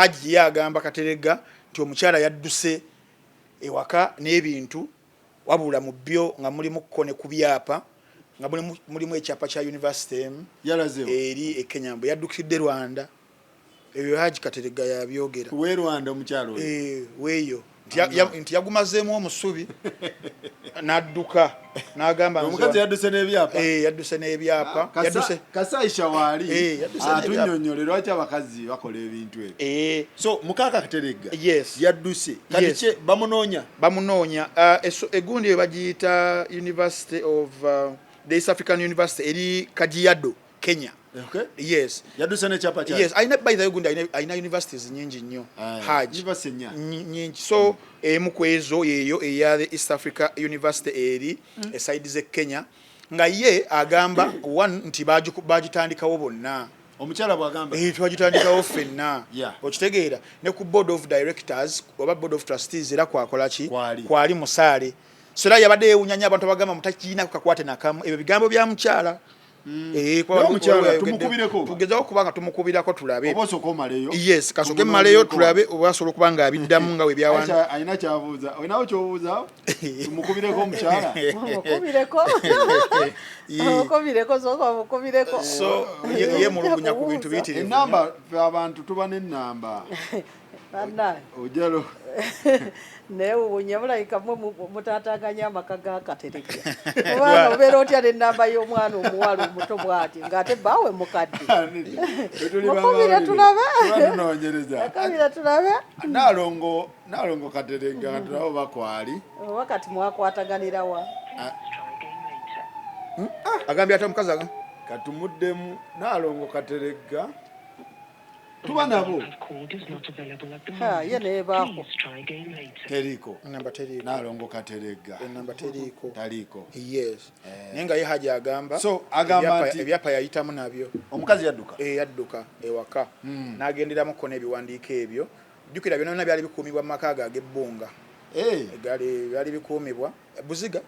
Haji yagamba Kateregga nti omukyala yadduse ewaka n'ebintu wabula mu byo nga mulimu kone ku byapa nga mulimu ekyapa kya university eri e Kenya mbu yaddukidde Rwanda. Ebyo Haji Kateregga yabyogera. We Rwanda omukyalo weeyo nti yagumazeemu omusubi n'adduka n'agamba omukazi yadduse n'ebyapa yadduse n'ebyapa Kasaisha waali atunnyonnyole lwaki abakazi bakola ebintu ebyo. So mukaaka Kateregga yadduse kati bamunoonya egundi eyo bagiyita University of the East African University eri Kajiado Kenya. Okay. Yes. Yadduse n'ekyapa kyali. Yes, aina by the way gundi aina universities nyingi nnyo. Haji nyingi. So emu kwezo yeyo eya the East Africa University eri eside ze Kenya nga ye agamba one nti bagitandikawo bonna. Omukyala bwagamba twagitandikawo ffenna. Okitegeera ne ku board of directors oba board of trustees era kwakola ki kwali musaale. So era yabadde yewunyanya abantu bagamba mutakina kukakwate nakamu ebyo bigambo bya mukyala. Kwa mukyala tumukubireko tugezaho kubanga tumukubirako tulabe oboso ko maleyo. Yes, kasoke maleyo tulabe obasobola kubanga abiddamu nga we byawanda aina kyabuuza oyinawo kyobuuza tumukubireko mukyala mukubireko zoko mukubireko. So ye mulungunya ku bintu bitirivu enamba abantu tuba n'ennamba ojalo newe unyabulaika mutataganya amakaga Kateregga kubanga obeera otya n'ennamba y'omwana omuwala omuto bw'ati ng'ate bawe mukadde mukubire tulabe nalongo Kateregga tulabo bakwali oba kati mwakwataganira wa agambye ate omukazi katumuddemu nalongo Kateregga tuba nabo ye nebaako teriko namba teriko nalongo Kateregga namba taliko. Yes. Nenga ye Haji agamba so agamba nti ebyapa yayitamu nabyo omukazi yadduka yadduka ewaka n'agenderamu kona ebiwandiiko ebyo jjukira byonna byali bikuumibwa mu maka g'ebbunga byali bikuumibwa buziga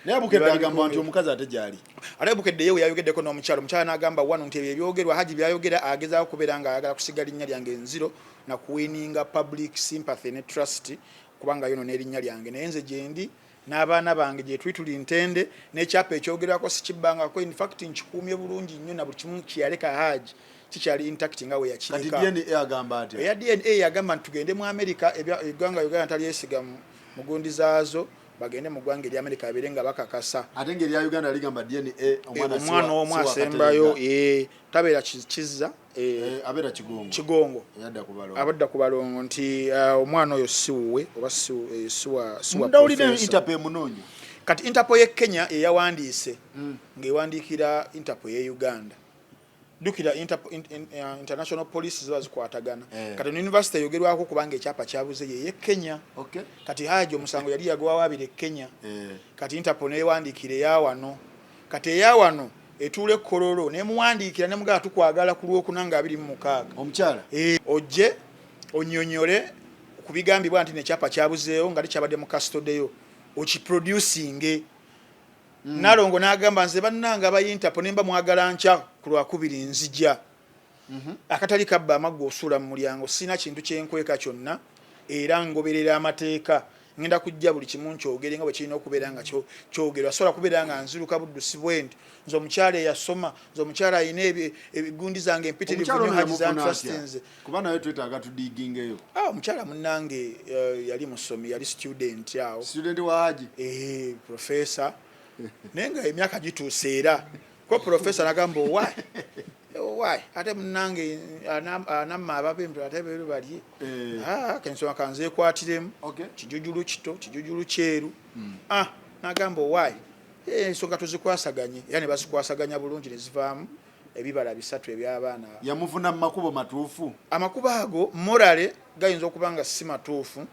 naye Bukedde agamba nti omukazi ate gyali ate Bukedde yewe yayogeddeko n'omukyala n'agamba wano nti ebyogerwa Haji byayogera agezaako kubeera nga ayagala kusigala linnya lyange enziro na kuwininga public sympathy ne trust kubanga yono n'erinnya lyange naye nze gyendi n'abaana bange gye twituli ntende n'ekyapa ekyogerwako sikibbangako in fact nkikuumye bulungi nnyo na buli kimu kiyaleka Haji kikyali intact nga we yakirika. Kati DNA agamba ati eya DNA yagamba nti tugende mu America eggwanga Uganda talyesiga mugundi zaazo bagende mu ggwanga eri America abeerenga bakakasa ate ngeri ya Uganda ligamba DNA omwana omu asembayo tabeera kizza abeera kigongo abadda ku balongo nti omwana oyo siwuwe oba siwa ndawulira Interpol munonyi. Kati Interpol ye Kenya eyawandiise ng'ewandiikira Interpol ye Uganda dukira international police zikwatagana kati university yogerwako kubanga ekyapa kyabuze ye Kenya. Kati Haji omusango yali yagwa wabire Kenya kati Interpol newandikire yawano kati eyawano etule kololo nemuwandikira nemugaa tukwagala ku Lwokunanga 26 omukyala ojje onyonyole kubigambibwa nti nekyapa kyabuzeeyo nga likyabadde mu custody yo okiproducing nalongo n'agamba nze bannanga aba Interpol nemba mwagala ncha ku Lwakubiri nzija akatali kabba amaggo osula mu mulyango sina kintu kyenkweka kyonna era ngoberera amateeka ngenda kujja buli kimu nkyogere nga bwe kirina okubeera nga kyogerwa sobola kubeera nga nziruka buddusi bwendi nze omukyala eyasoma nze omukyala ayina ebigundi zange empitirivu nnyo Haji za trustees kuba naye twetaaga tudigingeyo. Omukyala munnange yali musomi yali student awo student wa Haji professor nenga emyaka gituuse era ko professor nagamba why ate munnange anamma ababembe ate beru bali kensoma kanze kwatiremu kijujulu kito kijujulu kyeru nagamba why ensonga tuzikwasaganye yani basikwasaganya bulungi nezivaamu ebibala bisatu eby'abaana yamufuna mu makubo matuufu. Amakubo ago morale gayinza okubanga si matuufu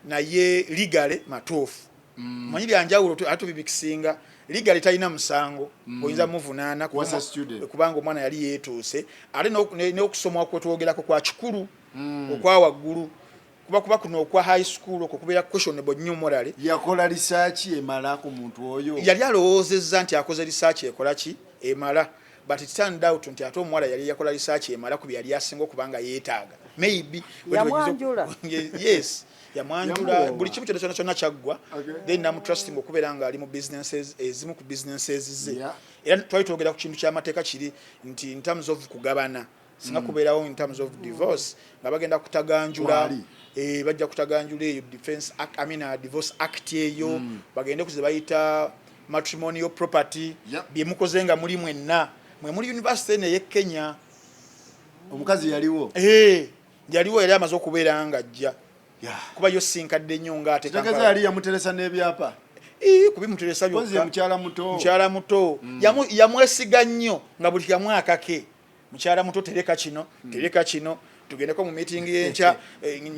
naye ligale matuufu. Manyi byanjawulo atubibikisinga ligale talina musango oyinza muvunaana kubanga omwana yali yeetuuse ate n'okusoma kwetwogerako kwa kikulu okwa waggulu kuba kuno okwa high school okwo kubeera questionable nnyo morale. Yakola research emala ku muntu oyo yali alowoozezza nti akoze research ekola ki emala but it turned out nti ate omuwala yali yakola research emala ku byali asinga okubanga yeetaaga maybe yes yamwanjula buli kimu kyonna kyaggwa then namutrusting okubeera nga ali mu businesses ezimu ku businesses ze era twali twogera ku kintu ky'amateeka kiri nti in terms of kugabana singa kubeerawo in terms of divorce nga bagenda kutaganjula bajja kutaganjula eyo defense act, divorce act eyo bagende kuze bayita matrimonial property byemukoze nga muli mwenna mwe muri university ne ye Kenya omukazi yaliwo yaliwo era amaze okubeera nga ajja kuba yo sinkadde nnyo ng'ate Kampala yali yamuteresa n'ebyapa kubimuteresa byokka mukyala muto yamwesiga nnyo nga buli kamwaka ke mukyala muto tereka kino tugendeko mu meeting y'enkya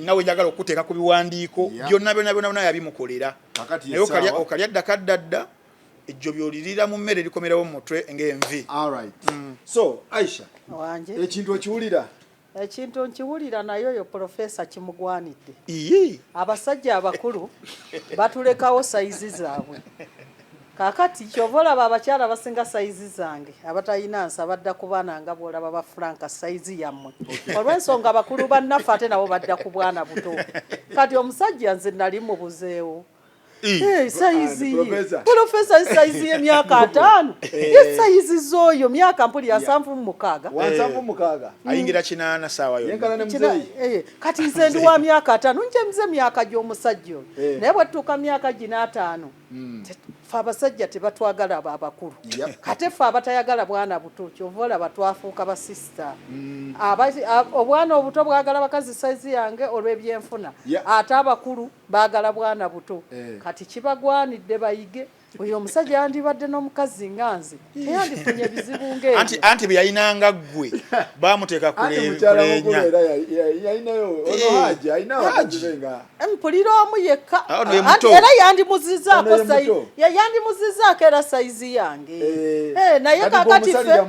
nawe njagala okuteeka ku biwandiiko byonna yabimukolera naye okalya ddakaddadda ejjo byolirira mu mmere likomerawo mu mutwe ng'envi. So Aisha wanje ekintu okiwulira ekintu nkiwulira nayo yo profesa kimugwanidde iye abasajja abakulu batulekawo saizi zaabwe kakati kyovola abakyala basinga saizi zange abatayina nsa badda ku baana nga bwolaba ba Franka saizi yammwe olw'ensonga abakulu bannaffe ate nabo badda ku bwana buto kati omusajja nze nali mubuzeewo saizi profesa saizi y'emyaka 5 ye saizi z'oyo myaka mpuli ya 76 ayingira 8 saawa yo kati nze ndi wa myaka 5 nje mze myaka gy'omusajja oyo naye bwatuuka myaka gina 5 fe abasajja tebatwagala abakulu kate fe abatayagala bwana buto kyovola batwafuuka basista obwana obuto bwagala bakazi saizi yange olw'ebyenfuna ate abakulu baagala bwana buto kati kibagwanidde bayige oyo omusajja yandibadde n'omukazi nga nze teyandifunye bizibu ng'ebyo anti bwe yayinanga ggwe baamuteeka kulenya mpulira omu yekka era yandimuzizaako era saizi yange naye kakati fe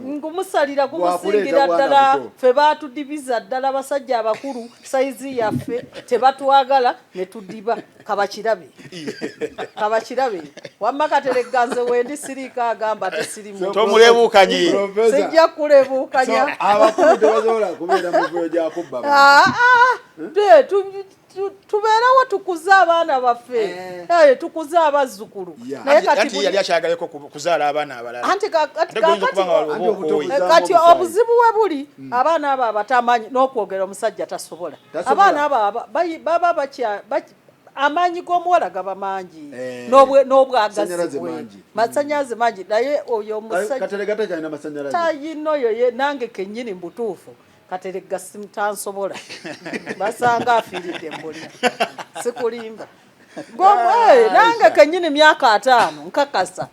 ngumusalira gumusingira ddala fe baatudibiza ddala basajja abakulu saizi yaffe tebatwagala ne tudiba kabakirabe wamma Kateregganze wendi sirika agamba tesirimu tomulebuukanye sijja kulebuukanya abakulu tebasobola kubeera mu vuyo gya kubba tubeerawo tukuze abaana baffe tukuze abazzukulu naye kati yali akyagaleko kuzaala abaana abalala kati obuzibu we buli abaana abo abatamanyi n'okwogera omusajja tasobola abaana abo baba amaanyi g'omuwala gaba mangi n'obwagazi bwe masannyalaze mangi naye oyo omusajja tayina oyo nange kennyini mu butuufu Kateregga tansobola basanga afiiridde mbuli sikulimba nange kennyini myaka 5 nkakasa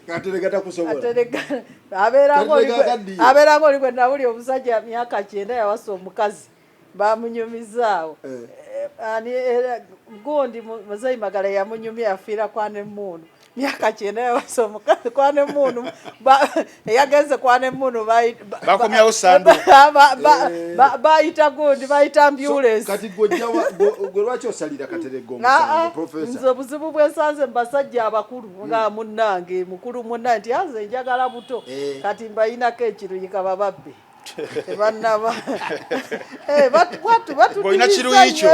Kateregga takusobola abeeranga oli gwe nawuli omusajja myaka 9 yawasa omukazi bamunyumizaawo gundi Muzeyi Magala yamunyumya afiira kwane munu myaka 9 yawasa omukazi kwane munu yagenze kwane munu bakomyawo sandu bayita gundi bayita ambulance kati gwe lwaki osalira Kateregga omusango professor nze obuzibu bwensanze mbasajja abakulu nga munnange mukulu munnange nti anze njagala buto kati mbayinako ekiruyika bababbe tebanaba boina kiruyi kyo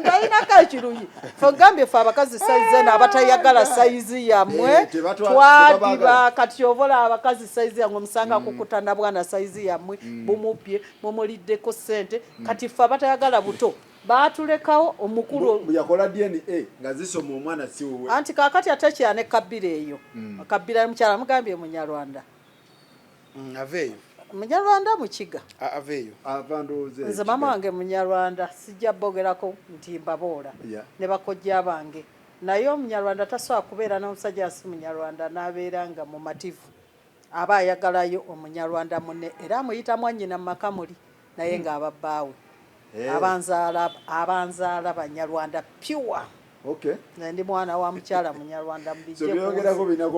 ndayinako ekiruyi fe ngambye fe abakazi saizi eno abatayagala saizi yammwe twadiba kati ovola abakazi saizi yammwe musanga kukutana bwana saizi yammwe bumupye mumuliddeko ssente kati fe abatayagala buto baatulekawo omukulu yakola DNA nga zisoma omwana si wuwe anti kakati ate kyane kabbira eyo kabbira y'omukyala mugambye Munyarwanda aveeyo Munyarwanda mukiga aveeyo avandoze nze mama wange Munyarwanda sijja bogerako nti mbaboola ne bakojja bange naye Omunyarwanda tasobola kubeera n'omusajja asi Munyarwanda n'abeeranga mu mativu aba ayagalayo Omunyarwanda munne era amuyita mwannyina mu maka muli naye ng'ababbaawe abanzaala Banyarwanda pure ndi mwana wa mukyala Munyarwanda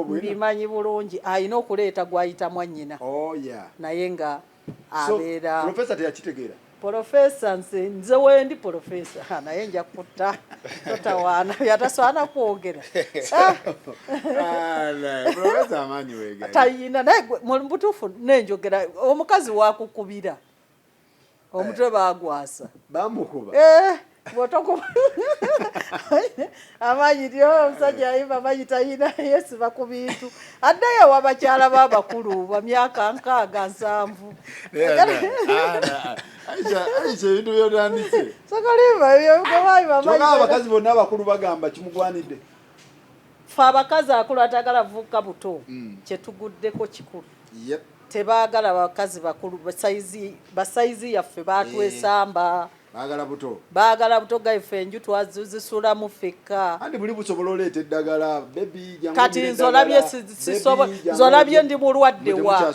mbimanyi bulungi ayina okuleeta gwayita mwannyina naye nga abeera professor teyakitegeera Professor nze wendi professor naye nja kutta totawaana yatasaana kwogera professor amanyi wega tayina naye mu butuufu nenjogera omukazi wakukubira omutwe bagwasa bamukuba bwotokuba amanyi tyo omusajja ayimba amanyi tayina yesiba ku bintu addayo wabakyala babakulu ba myaka 6 7 Aisha ebintu byotandise sokolimba ebyogabayi bamanyi abakazi bonna abakulu bagamba kimugwanidde fe abakazi akulu atagala vuka buto kyetuguddeko kikulu tebaagala bakazi bakulu basaizi yaffe batwesamba baagala buto gaife enju twazisula mu fekka andi buli busobola oleeta eddagala bebi kati nzolabye ndi mulwadde wa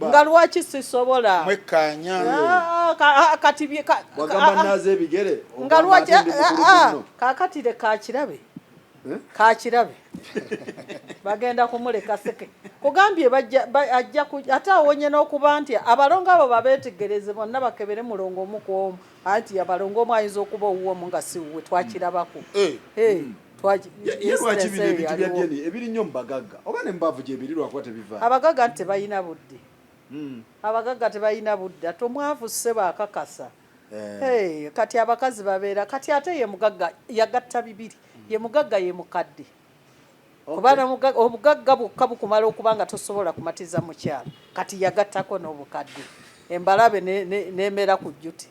nga lwaki sisobola mwekkaanya kati wagamba naze ebigere nga lwaki kakatire kakirabe kakirabe bagenda kumuleka seke kugambye ajja ate awonye n'okuba nti abalongo abo babeetegereze bonna bakebere mulongo omu ku omu anti abalongo omu ayinza okuba owuwomu nga si wuwe twakirabako lwaki bino ebintu bya ddeni ebiri nnyo mu bagagga oba ne mubaavu gyebiri lwakuba tebiva abagagga nti tebalina budde abagagga tebalina budde ate omwavu ssebo akakasa kati abakazi babeera kati ate ye mugagga yagatta bibiri ye mugagga ye mukadde kubana obugagga bukka bukumala okuba nga tosobola kumatiza mukyala kati yagattako n'obukadde embalabe nemera ku jjuti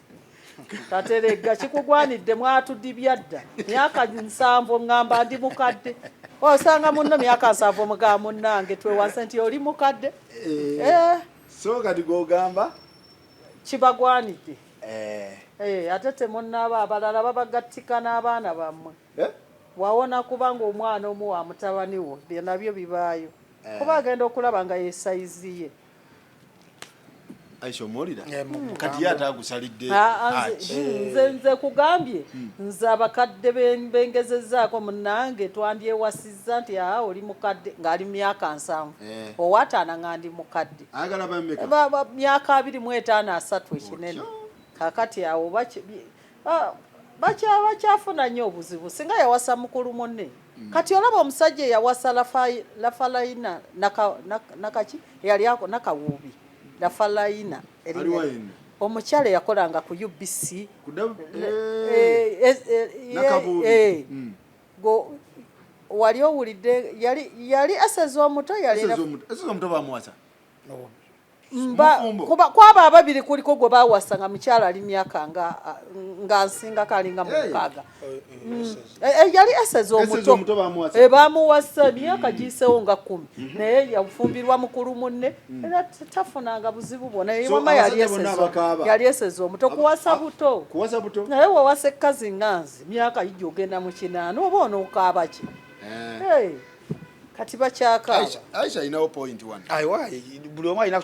taterega kikugwanidde mwatudibya dda myaka 7 ngamba ndi mukadde osanga munno myaka 7 muga munnange twewanse nti oli mukadde so kati gogamba kibagwanidde ate temunnaaba abalala babagattika n'abaana bammwe wawona kubanga omwana omu wa mutabani wo nabyo bibaayo kuba agenda okulaba nga yesaiziye Aisha omulira kati yatagusalidde nze kugambye nze abakadde bengezezaako munnange twandyewasizza nti oli mukadde ng'ali myaka 7 owataana nga ndi mukadde myaka 25 3 ekinene kakati awo bakyafuna nnyo obuzibu singa yawasa mukulu munne kati olaba omusajja eyawasa lafalayina nakaki yali ako nakawuubi lafalayina omukyala yakolanga ku UBC wali owulidde yali aseza omuto bamuwasa kwaba ababiri kuliko gwe bawasa nga mukyala ali myaka nga nsinga kalinga mu 6 yali aseza omuto bamuwasa myaka gisewo nga 10 naye yafumbirwa mukulu munne era tafunanga buzibu bwona yewama yali eseza omuto kuwasa buto naye wawasa ekkazi nganzi myaka ijja ogenda mu 8 oba onookaaba ki kati bakyakaaba Aisha inawo point 1 aiwa buli omu alina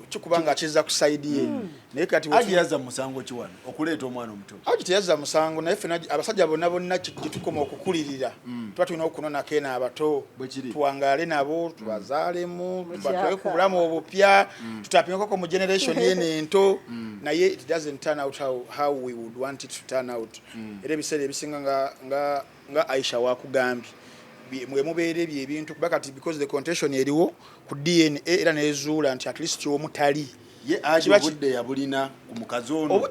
kikubanga akiza ku side ye naye kati agiyaza musango kiwano okuleeta omwana omuto teyaza musango naye ffe abasajja bonna gyetukoma okukulirira tuba tulina okunonako eno abato tuwangaale nabo tubazaalemu batwale ku bulamu obupya tutapimekoko mu generation yeno ento naye it doesn't turn out how we would want it to turn out era ebiseera ebisinga nga Aisha wakugambye mwe mubeere ebintu kuba kati because the contention eriwo ku DNA era nezuula nti at least omutali ye obudde yabulina ku mukazi ono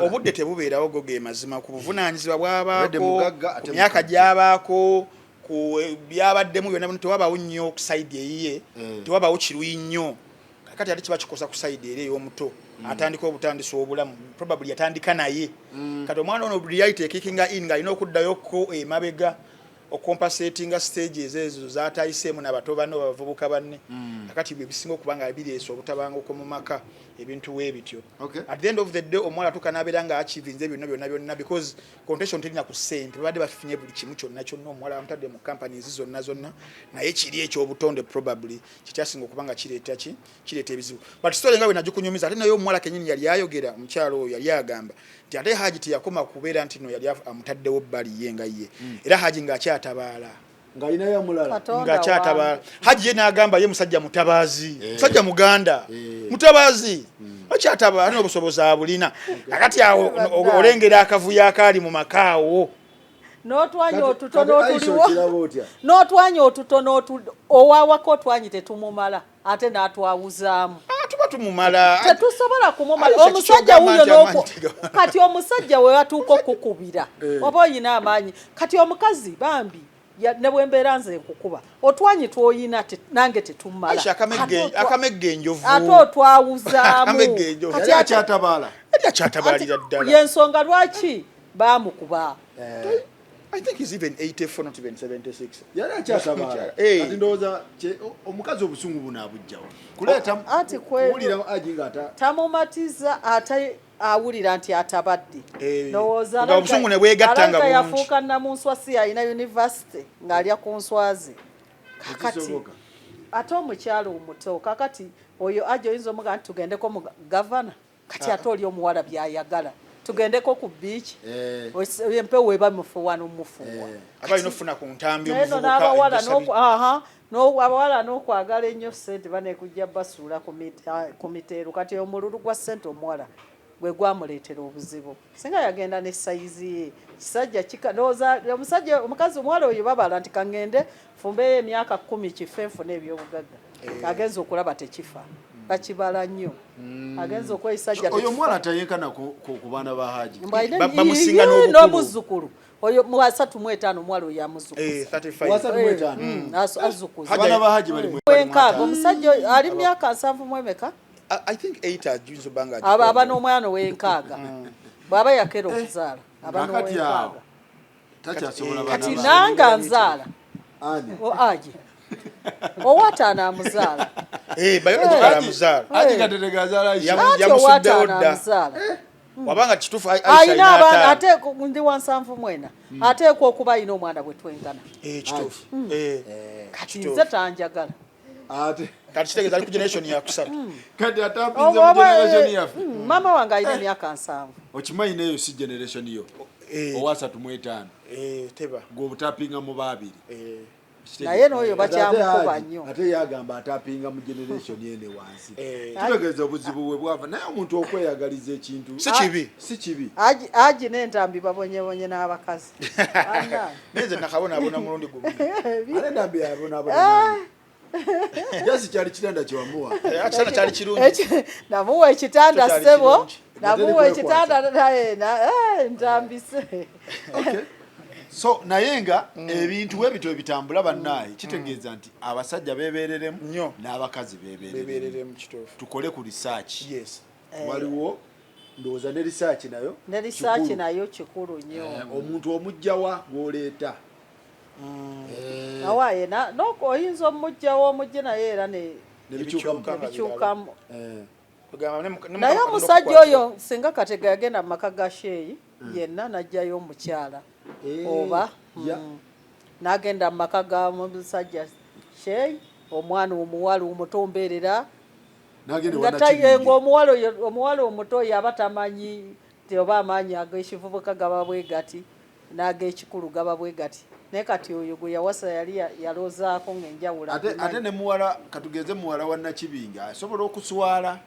obudde tebubeerawo goge mazima ku buvunaanyizibwa bw'abaako ku myaka gy'abaako ku byabaddemu byonna tewabaawo nnyo ku side eyiye tewabaawo kiruyi nnyo kati ate kiba kikosa ku side eri ey'omuto atandika obutandisa obulamu probably yatandika naye kati omwana ono reality kickinga in nga alina okuddayoko emabega okompensatinga stages ezo zatayiseemu n'abato bano bavubuka banne akati bwe bisinga okuba nga bireese obutabanguko mu maka ebintu weebityo at the end of the day omwala tukanabeera nga achievinze byonna because contention terina ku ssente babadde bafunye buli kimu kyonna omwala bamutadde mu companies zonna naye kiri ekyobutonde probably kikyasinga okuba nga kireeta ebizibu but story nga bwe nagikunyumiza ate naye omwala kenyini yali ayogera omukyalo oyo yali agamba nti ate Haji teyakoma kubeera nti no yali amutaddewo bbali ye nga ye era Haji ng'akyatabaala ngaina ya mulala nga chatabala haji n'agamba ye musajja mutabazi musajja muganda mutabazi achatabala n'obusoboza abulina akati awo olengera akavuya akali mu makaawo n'otwanya otutono otuliwo n'otwanya otutono owawako twanyi tetumumala ate n'atwawuzaamu tuba tumumala tetusobola kumumala omusajja wuyo kati omusajja we watuuka okukubira oba oyina amaanyi kati omukazi bambi ne bwembeera nze nkukuba otwanyi twoyina nange tetumala akamegge enjovu ate otwawuzaamu kati akyatabaala ddala y'ensonga lwaki baamukuba I think he's even 84, not even 76. Yari akyatabaala kati ndowooza omukazi obusungu buno abujjawo kuleeta kuwulira aji nga tamumatiza ate awulira nti atabadde ndowooza obusungu ne bwegattanga bulungi yafuuka namunswasi alina university ng'alya ku nswazi kakati ate omukyalo omuto kakati oyo ajo oyinza omuga nti tugendeko mu gavana kati ate oli omuwala byayagala tugendeko ku beach empewo eba mufuwa n'omufuwa abalina ofuna ku ntambi abawala n'okwagala ennyo ssente banekujja basuula ku miteero kati omululu gwa ssente omuwala gwe gwamuleetera obuzibu singa yagenda ne sayizi ye kisajja omusajja omukazi omuwala oyo babala nti kaŋŋende fumbeyo emyaka 10 kife nfuna ebyobugagga agenza okulaba tekifa bakibala nnyo agenza okweyisajja oyo omwana atayenkana ku baana ba Haji bamusinga n'omuzzukulu oyo mu 35 omwala oyo amuzukuza azukuza abaana ba Haji bali mwenkaaga omusajja ali myaka 7 mwemeka I think 8 ajunzo banga aba n'omwana w'enkaaga bwaba yakera okuzaala aba n'ow'enkaaga kati nanga nzaala Aji owataana amuzaala biological amuzaala Aji katerega azaala yamusuddewo dda wabanga kituufu ayina abaana ate ndi wa 7 mwena ateekwa okuba ayina omwana bwe twenkana kituufu kati nze tanjagala ate kati kitegeeza ali ku generation yakusatu kati atapinze mu generation yaffe mama wange ayina emyaka 7 okimanyi neyo si generation yo owa 3 teba gweobutapinga mu babiri naye n'oyo bakyamukuba nnyo ate yagamba atapinga mu generation yene wansi kitegeeza obuzibu bwe bwava naye omuntu okweyagaliza ekintu si kibi Aji n'entambi babonyebonye n'abakazi neze nakabonaabona mulundi gumu ale entambi yabonaabona yasi kyali kitanda kyewamuwa kitanda kyali kirungi namuwa ekitanda ssebo namuwa ekitanda naye ntambise so naye nga ebintu webito ebitambula bannaye kitegeeza nti abasajja bebereremu n'abakazi bebereremu tukole ku research waliwo ndowooza ne research nayo kikulu nnyo omuntu omujjawa gw'oleeta awaye oyinza omujjawo omujje naye era nebikyukamu naye omusajja oyo singa Katega yagenda mu maka ga Sheeyi yenna najjayo omukyala oba n'agenda mu maka ga musajja Sheeyi omwana omuwala omutomberera ng'omuwala omuto yaba tamanyi oba amaanyi ag'ekivubuka gaba bwe gati n'ag'ekikulu gaba bwe gati naye kati oyo gwe yawasa yali yaloozaako ng'enjawulo ate ne muwala katugeze muwala wa Nakibinga asobola okuswala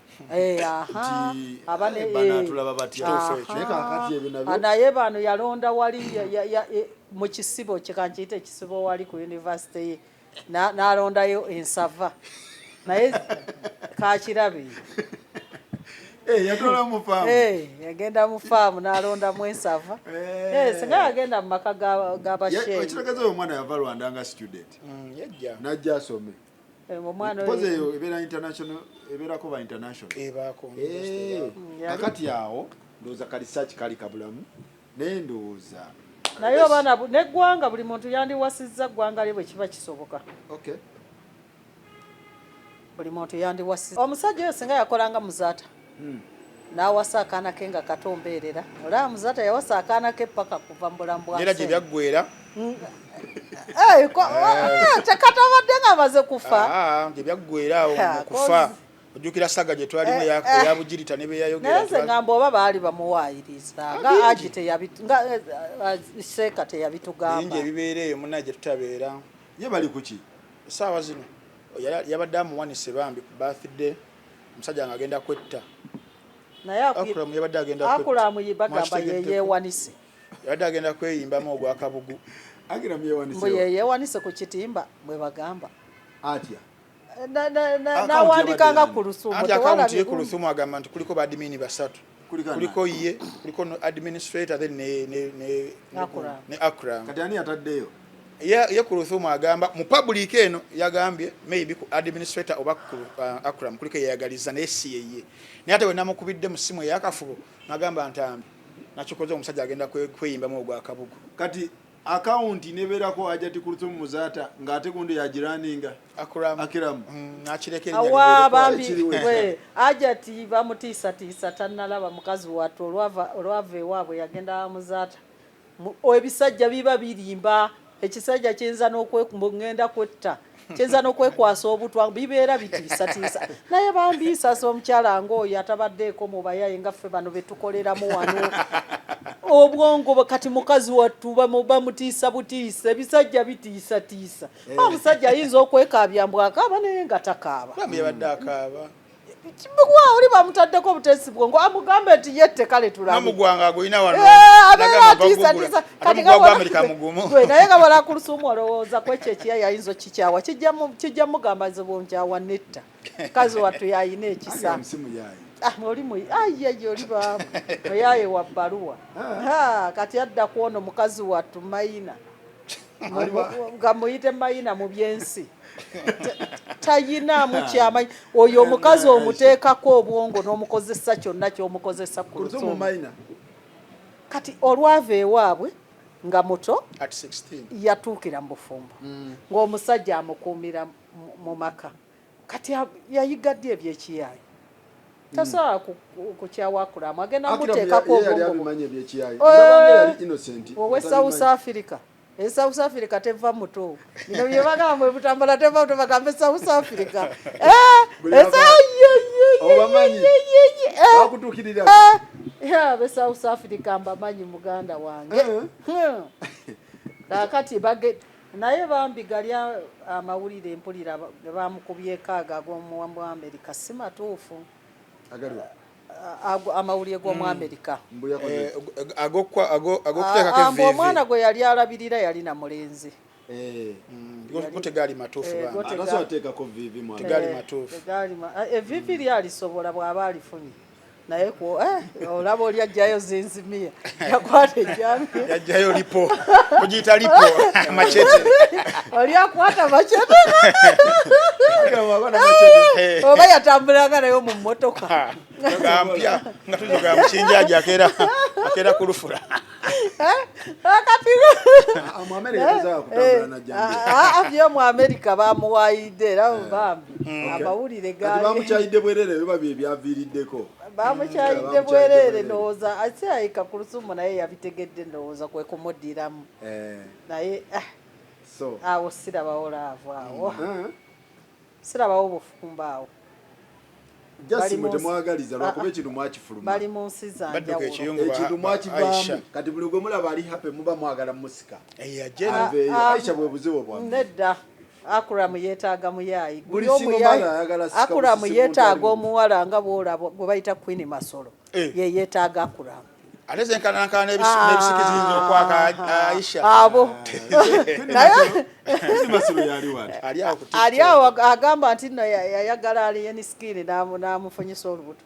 banatulaba batya naye bano yalonda wali mu kisibo kyekankiita ekisibo wali ku yunivasite ye n'alondayo ensava naye kakirabe yatola mu faamu yagenda mu faamu n'alondamu ensava singa yagenda mu maka g'abasheeyi ekitegeeza oyo omwana yava Rwanda nga student najja asome poze eyo ebeerako ba international akati awo ndowooza kalisaaki kali kabulamu naye ndowooza naye obaana neggwanga buli muntu yandiwasizza ggwanga lye bwe kiba kisoboka buli muntu yandiwasizza omusajja oyo singa yakolanga muzaata n'awasa akaana ke nga katombeerera olaba muzaata yawasa akaana ke paka kuva mu bulamu bwa gye byaggwera tekatabadde nga amaze kufa gye byaggwera awo mukufa ojjukira saga gye twalimu eya Bugirita ne beyayogera naye nze ngamba oba baali bamuwaayiriza nga Aji nga Seeka teyabitugamba bingi ebibeera eyo munnaye gye tutabeera ye bali kuki saawa zino yabadde amuwanise bambi ku birthday omusajja nga agenda kwetta naye Akram yabadde agenda kwetta Akram bagamba yeyewanise yabadde agenda kweyimbamu ogwakabugu Akram yewanise mbu yeyewanise ku kitimba bwe bagamba atya nawandikanga ku lusumu ati akawunti ye ku lusumu agamba nti kuliko badimini basatu kuliko ye kuliko administrator then ne Akram kati ani ataddeyo ye ku lusumu agamba mu public eno yagambye maybe ku administrator oba ku Akram kuliko yeyagaliza naye si yeye naye ate we namukubidde mu simu eyakafubo nagamba ntambi nakikoze omusajja agenda kweyimbamu ogwakabugu kati akaunti nebeerako ajati ku lusumu muzaata ng'ate gundi yagiraninga Akram nakireka awabambi ajati bamutiisatiisa tannalaba mukazi wattu olwava ewaabwe yagenda muzaata ebisajja biba birimba ekisajja kiyinza ngenda kwetta kiyinza n'okwekwasa obutwa bibeera bitiisatiisa naye bambiisasa omukyala ng'oyo atabaddeeko mu bayaye nga ffe bano betukoleramu wano obwongo kati mukazi wattu bamutiisa butiisa ebisajja bitiisatiisa omusajja ayinza okwekaabya mbw akaaba naye nga takaaba yabadde akaaba oli bamutaddeko buteesi bwongo amugambe nti yette kale tulamugwanga agulina wano naye nga bala ku lusumu olowooza kwekyo ekiyaya ayinza okikyawa kijja mugamba zibwonkyawa netta mukazi wattu yayina ekisa oli baamu oyaye wa bbaluwa kati adda kuono mukazi wattu mayina nga muyite mayina mu byensi tayinaamu kyamanyi oyo omukazi omuteekako obwongo n'omukozesa kyonna ky'omukozesa ku lusumu kati olwava ewaabwe nga muto yatuukira mu bufumbo ng'omusajja amukuumira mu maka kati yayigadde ebyekiyaayi tasobola kukyawa Akram agenda muteekako obwongo owe South Africa South Africa teva muto bino bye bagamba bwe butambala teva muto bagamba South Africa be South Africa mbamanyi muganda wange kakati naye bambi gali amawulire empulira bamukubyeeko ago ag'omu America si matuufu amawulire g'omu America agokuteekako omwana gwe yali alabirira yali na mulenzi tegali matuufu evivi lyalisobola bw'aba alifunye naye olaba oli ajjayo zinzimia yakwata ejjambiya yajjayo lipo ogiyita lipo machete oli akwata machete oba yatambulanga nayo mu mmotoka gampya nga tujoga mukinjaji akeera ku lufula avyo mu America bamuwayidde era bambi amawulire bamukyayidde bwerere biba bye byaviiriddeko bamukyayidde bwerere ndowooza asyayika ku lusumu naye yabitegedde ndowooza kwe kumuddiramu naye awo sirabawo laavu awo sirabawo bufumba awo jasimu temwagaliza lwakuba ekintu mwakifuluma bali mu nsi zanjawulo ekintu mwakivaamu kati buli gwe mulaba ali happy muba mwagala musika Aisha bwe buzibu bwa nedda Akram yeetaaga muyayi Akram yeetaaga omuwala nga bw'olaba gwe bayita Queen Masolo ye yeetaaga Akram alezenkanankana n'ebisikizinza okwaka Aisha abo ali awo agamba nti nno yayagala Alien Skin n'amufunyisa olubuto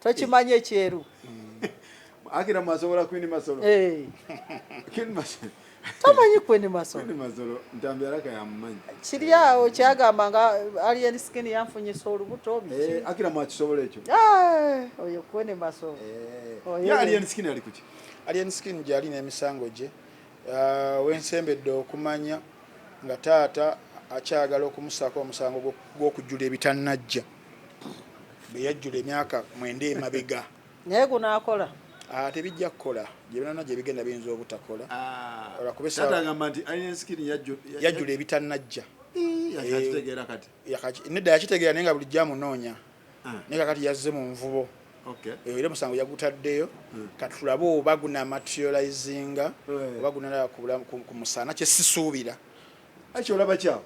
tokimanyi ekyeru Akram asobola Queen Masolo tomanyi Queen Masolo ntambi alaka yamumanyi kiri awo kyagamba nga Alien Skin yanfunyisa olubuto Akram akisobola ekyo oyo Queen Masolo Alien Skin ali kuki Alien Skin gyali n'emisango gye wensembedde okumanya nga taata akyagala okumusaako omusango gw'okujjula ebitannajja bwe yajjula emyaka 9 emabega naye gunaakola tebijja kukola gye binona gye bigenda biyinza obutakola olwakubesagamba nti Alien Skin yajjula ebitannajja kati nedda yakitegeera naye nga bulijjo amunoonya naye kakati yazze mu nvubo era musango yagutaddeyo kati tulabe oba guna materializinga oba gunalaba ku musana kye sisuubira Olaba kyawo.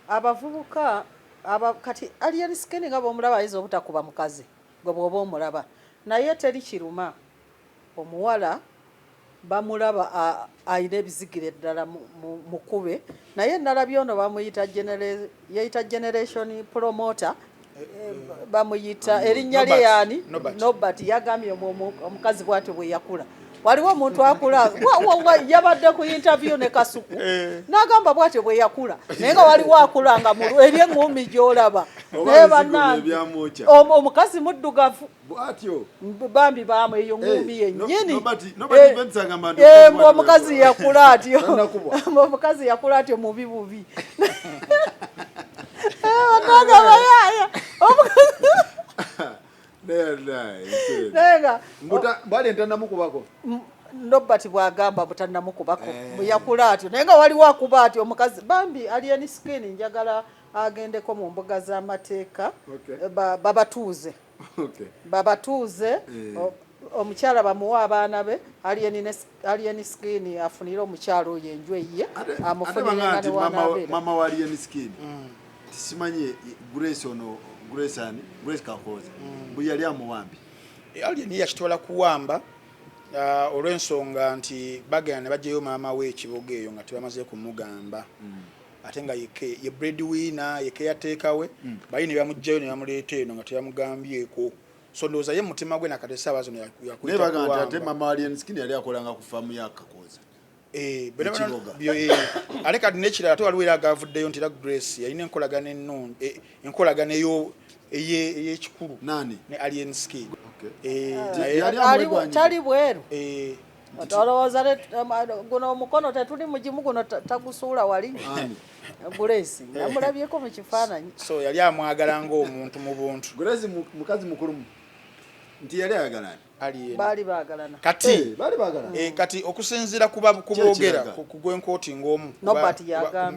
Abavubuka kati Alien Skin nga bw'omulaba ayinza obutakuba mukazi gwe bw'oba omulaba naye teri kiruma omuwala bamulaba ayina ebizigire ddala mukube naye nalabye ono bamuyita generation promoter bamuyita erinnya lye yaani Norbert yagambye omukazi bw'atyo bwe yakula waliwo omuntu akula yabadde ku interview ne Kasuku n'agamba bw'atyo bwe yakula naye nga waliwo akula nga eri eŋŋumi gy'olaba naye bannange omukazi muddugavu bw'atyo bambi baamu eyo ŋŋumi yennyini omukazi yakula atyo omukazi yakula atyo mubi bubi bannange bayaaya bwali entanamukubako Norbert bwagamba butanamukubako yakula atyo naye nga waliwo akuba atyo omukazi bambi Alien Skin njagala agendeko mu mbuga z'amateeka babatuuze omukyala bamuwa abaana be Alien Skin afunire omukyala oyo enju eyiye amufunire ne wanabeera mama wa Alien Skin simanyi Grace ono Grace Kakoza bwe yali amuwambi Alien yakitwala kuwamba olw'ensonga nti bagenda ne bajjayo maama we ekibuga eyo nga tebamaze kumugamba ate nga ye breadwinner ye caretaker bayi ne bamugjayo ne bamuleeta eno nga tebamugambyeko so ndowooza ye mutima gwe nakati essaawa zino yakuita kuwamba ate maama wa Alien Skin yali akolanga ku faamu ya Kakoza ate kati n'ekirala ate waliwo era agavuddeyo nti era Grace yalina enkolagano ey'ekikulu ne Alien Skin tali bweru olowooza guno omukono tetuli mugimu guno tagusuula wali Grace namulabyeko mu kifaananyi so yali amwagala ng'omuntu mu buntu Grace mukazi mukulumu nti yali ayagalana baali baagalana kati okusinziira kuboogera ku gwenkooti ng'omu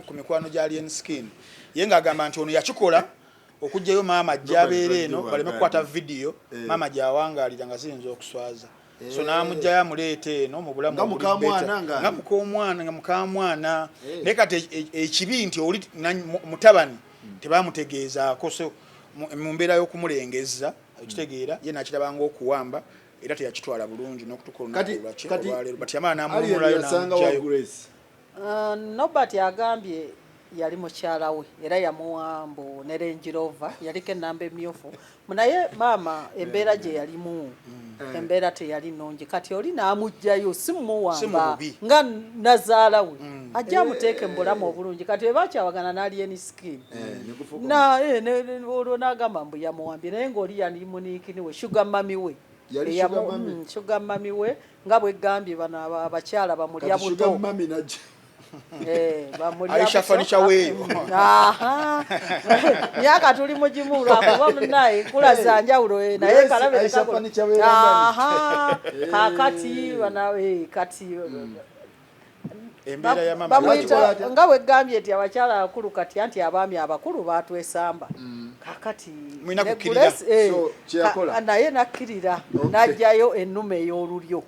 ku mikwano gya Alien Skin ye ng'agamba nti ono yakikola okujjayo maama gy'abeera eno baleme kukwata vidiyo maama gy'awangaalira nga ziyinza okuswaza so n'amugjayo amuleeta eno mu bulamu nga mukamwana naye kati ekibi nti oli mutabani tebamutegeezaako so mu mbeera y'okumulengeza ekitegeera ye nakirabanga okuwamba era teyakitwala bulungi n'okutukololwaleero bati yamala n'amulumulayo n'amugjayo Norbert agambye yali mukyala we era yamuwamba ne Range Rover yaliko ennamba emmyufu naye maama embeera gye yalimu embeera teyali nnungi kati oli n'amugjayo si mumuwamba nga nazaala we ajja amuteeke mu bulamu obulungi kati we bakyawagana n'Alien Skin olwo n'agamba mbu yamuwambye naye ng'oli yali muniikini we sugar mami we sugar mami we nga bwegambye bano abakyala bamulya buto Aisha furniture weeyo myaka tuli mugimu lwakuba munaye nkula za njawulo naye kalabe kakati banawe kati embeera ya mama nga bwegambye nti abakyala abakulu kati anti abaami abakulu baatwesamba kakati naye nakkirira n'ajjayo ennume ey'olulyo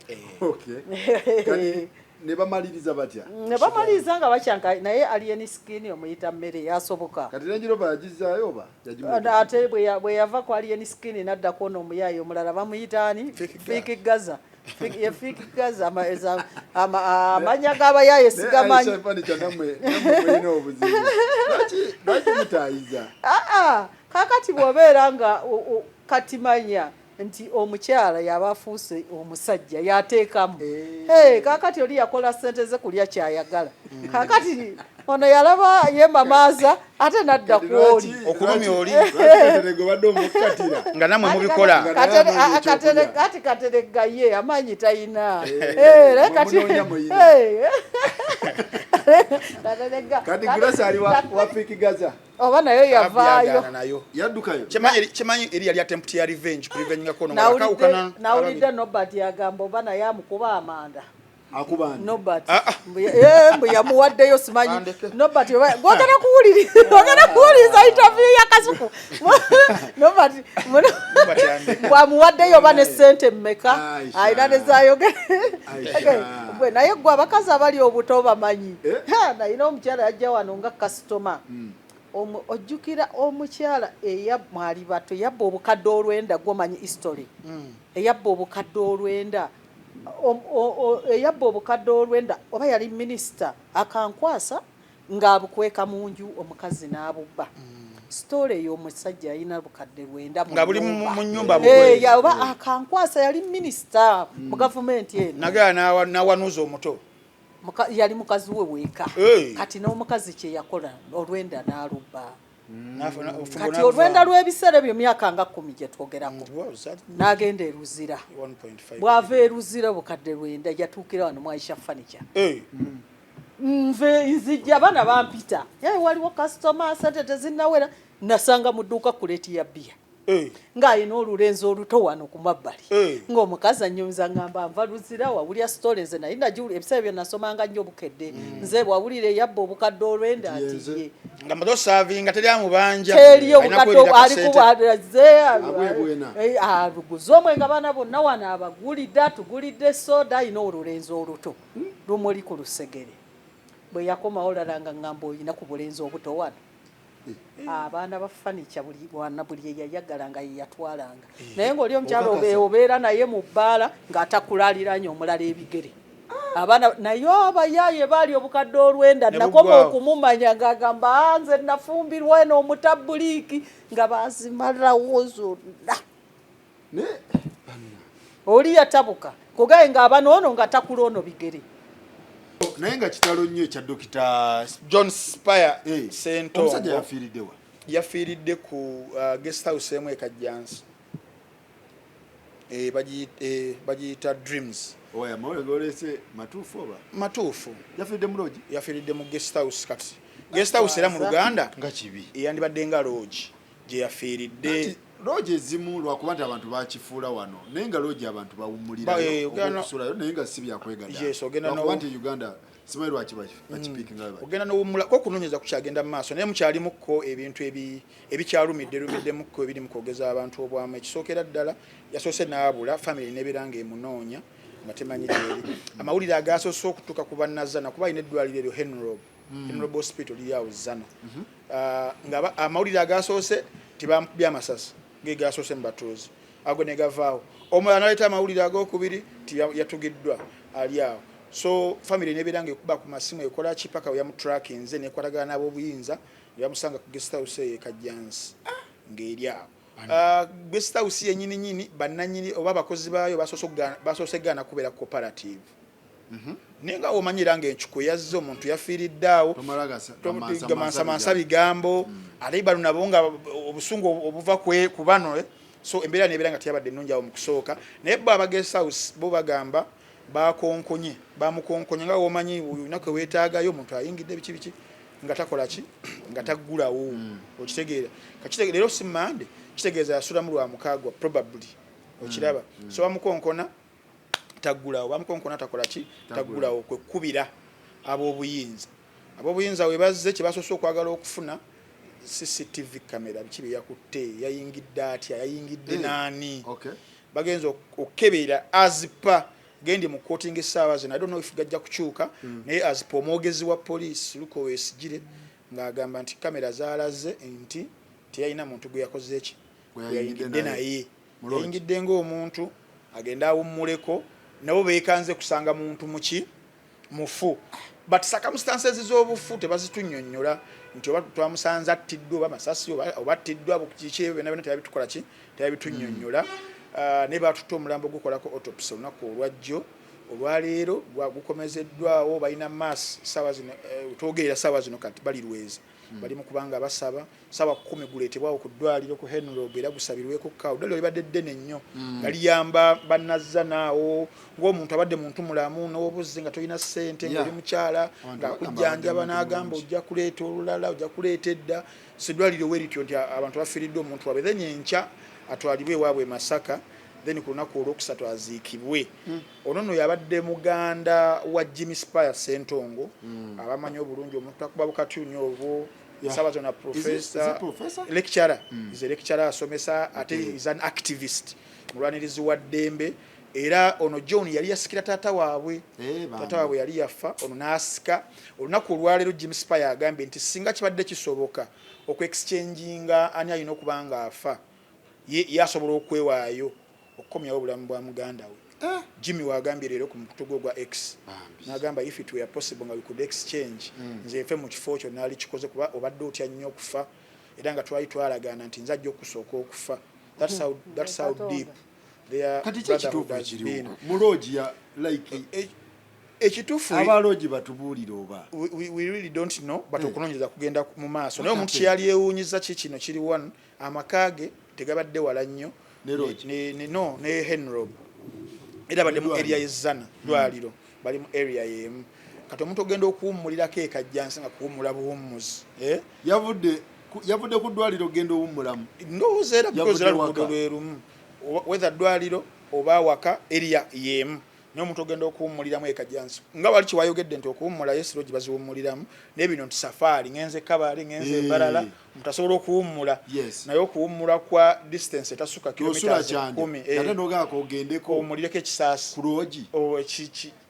ne bamaliriza batya ne bamaliriza nga bakyanka naye Alien Skin omuyita mmere yasoboka kati Range Rover yagizaayo oba ate bwe yava ku Alien Skin n'addako n'omuyayi omulala bamuyita ani Fiki Gaza amanya g'abayaye sigamanyi kakati bw'obeera nga kati manya nti omukyala yaba afuuse omusajja yateekamu kakati oli yakola ssente ze kulya kyayagala kakati ono yalaba yemamaaza ate n'adda ku oli okulumya oli nga namwe mubikola kati kateregga ye amaanyi talina kati Grace ali wa Fiki Gaza oba nayo yavaayo yaddukayo kimanyi eri yali attempt ya revenge ku revenge nga kono nawulidde Norbert yagamba oba naye amukuba amanda akubani Nobert mbu yamuwaddeyo simanyi Nobert gwagala kuwuliriza interview ya Kasuku Nobert bwamuwaddeyo bane ssente mmeka ayina ne zaayogera gwe naye gwe abakazi abali obuto bamanyi nayina omukyala yajja wano nga customer ojjukira omukyala mwali bato yabba obukadde olwenda gwomanyi history eyabba obukadde olwenda eyabba obukadde olwenda oba yali minisita akankwasa ng'abukweka mu nju omukazi n'abubba story eyo omusajja yalina bukadde lwenda nga buli mu nnyumba oba akankwasa yali minisita mu gavumenti eno nagala nawanuuza omuto yali mukazi we weeka kati n'omukazi kye yakola olwenda n'alubba kati olwenda lw'ebiseera ebyo myaka nga 10 gye twogerako n'agenda eruzira bw'ava eruzira bukadde lwenda yatuukira wano mwaisha furniture nve nzijja abaana bampita waliwo customer sente tezinnawera nasanga mu dduuka kuleti ya bbiya ng'ayina olulenzi oluto wano ku mabbali ng'omukazi annyumiza ngamba nva luzira wawulya story nze naye nagiwulira ebiseera byo nasomanga nnyo bukedde nze bwawulira eyabba obukadde olwenda ati nga mazo savinga teri amubanja teri obukadde ali kubalaze aluguza omwe nga baana bonna wano abagulidde atugulidde soda ayina olulenzi oluto lumuli ku lusegere bwe yakomawo lalanga ngamba oyina ku bulenzi obuto wano abaana ba furniture buli eyayagala nga yeyatwalanga naye ng'oli omukyalo obeera naye mu bbaala ng'atakulaliranye omulala ebigere abaana naye abayaaye baali obukadde olwenda nakoma okumumanya ng'agamba nze nafumbirwa eno omutabuliiki nga bazimalawo zonna oli yatabuka kugaye ng'abana ono nga takula ono bigere naye nga kitalo nnyo ekya Dr. John Spire Sentongo omusajja yafiiridde wa yafiiridde ku guest house emu ekajjansi bagiyita Dreams oya mawegolese matuufu oba matuufu yafiiridde mu lodge yafiiridde mu guest house kati guest house era mu Luganda nga kibi eyandibadde nga lodge gye yafiiridde lodge ezimu lwakuba nti abantu bakifuula wano naye nga lodge abantu bawummulirayo okusulayo naye nga si byakwegada lwakuba nti Uganda simanyi lwaki bakipiikingayo ogenda n'owummula ko okunoonyeza kukyagenda mu maaso naye mukyalimuko ebintu ebikyalumidde ebiri mu kwogeza abantu obwamu ekisookera ddala yasoose n'abula family n'ebeera ng'emunoonya nga temanyire eri amawulire agasoose okutuuka ku bannazana kuba alina eddwaliro eryo Henrob Hospital liri awo Zana nga amawulire agasoose tibamukubye amasasi gegasoose mu batuuzi ago ne gavaawo omulala n'aleeta amawulire ag'okubiri yatugiddwa ali awo so family n'ebeera ng'ekuba ku masimu ekola ki paka yamutrakinze n'ekwatagana n'ab'obuyinza yamusanga ku guest house eyo ekajjansi ng'eri awo guest house yennyini bannannyini oba abakozi baayo basoose gaana kubeera cooperative naye nga omanyira ng'encuku yazze omuntu yafiiridde awo gamansamansa bigambo ate bano nabo nga obusungu obuva ku bano so embeera nebeera nga teyabadde ennungi awo mu kusooka naye bo aba guest house bo bagamba bamukonkonye nga womanyi olunaku weetaagayo omuntu ayingidde biki nga takola ki nga taggulawo okitegeera leero si mmande kitegeeza yasulamu lwa mukaagwa probably okiraba so bamukonkona taggulawo bamukonkona takola ki taggulawo kwekubira ab'obuyinza we bazze kye basoose okwagala okufuna CCTV camera biki bye yakutte yayingidde atya yayingidde naani bagenza okukebera azipa gendi mu quoting essaawa zino I don't know if gajja kukyuka naye azipa omwogezi wa poliisi Luko Wesigire ng'agamba nti kamera zaalaze nti teyalina muntu gwe yakoze eki yayingidde naye yayingidde ng'omuntu agenda awummuleko nabo beekanze kusanga muntu mufu but circumstances z'obufu tebazitunnyonnyola nti oba twamusanze attiddwa oba masasi oba attiddwa kiki ebyo byonna tebabitukola ki tebabitunnyonnyola ne batutte omulambo gukolako autopsy olunaku olwajjo olwaleero gukomezeddwawo balina mass sawa zino twogerera sawa zino kati bali Lwezi bali mu kubanga basaba sawa 10 guleetebwawo ku ddwaliro ku Henrob era gusabirweko kawo ddwaliro libadde ddene nnyo nga liyamba bannazza naawo ng'omuntu abadde muntu mulamu n'obuzzi nga tolina ssente ng'oli mukyala ng'akujjanjaba n'agamba ojja kuleeta olulala ojja kuleeta edda si ddwaliro weerityo nti abantu bafiiridde omuntu wabe then enkya atwalibwe ewaabwe Masaka then ku lunaku olwokusatu aziikibwe. Ono nno yabadde muganda wa Jimmy Spire Ssentongo abamanyi obulungi omuntu akuba bukatuni obwo Sabazona professor lecturer is a lecturer asomesa ate is an activist mulwanirizi wa ddembe era ono John yali yasikira tata waabwe yali yafa ono n'asika olunaku olwaleero Jimmy Spire agambye nti singa kibadde kisoboka okwexchanginga ani alina okuba nga afa yasobola okwewaayo okukomyawo obulamu bwa muganda we. Jimmy wagambye leero ku mukutu gwa X n'agamba if it were possible nga we could exchange nze nfe mu kifo kyo nali kikoze kuba obadde otya nnyo okufa era nga twali twalagaana nti nzajja okusooka okufa. That's how deep kati kyekituufu ekiri mulogi ya like ekituufu abalogi batubuulira oba we really don't know but okunoonyeza kugenda mu maaso naye omuntu kyeyali yeewuunyiza kino kiri one amakaage tegabadde wala nnyo ne Henrob era badde mu area y'Ezzana dwaliro bali mu area y'emu kati omuntu ogenda okuwummulirako ekajjansi nga kuwummula buwummuzi yavudde ku ddwaliro ogenda owummulamu ndowooza era because era luguudo lwe lumu whether ddwaliro oba waka area y'emu naye omuntu ogenda okuwummuliramu ekajjansi nga wali kiwayogedde nti okuwummula yesiro gye baziwummuliramu naye bino nti safaari ngenze Kabale ngenze Embalala omuntu asobola okuwummula naye okuwummula kwa distance etasuka kilomita 10 ate nogaako ogendeko owummulireko ekisaasi ku loogi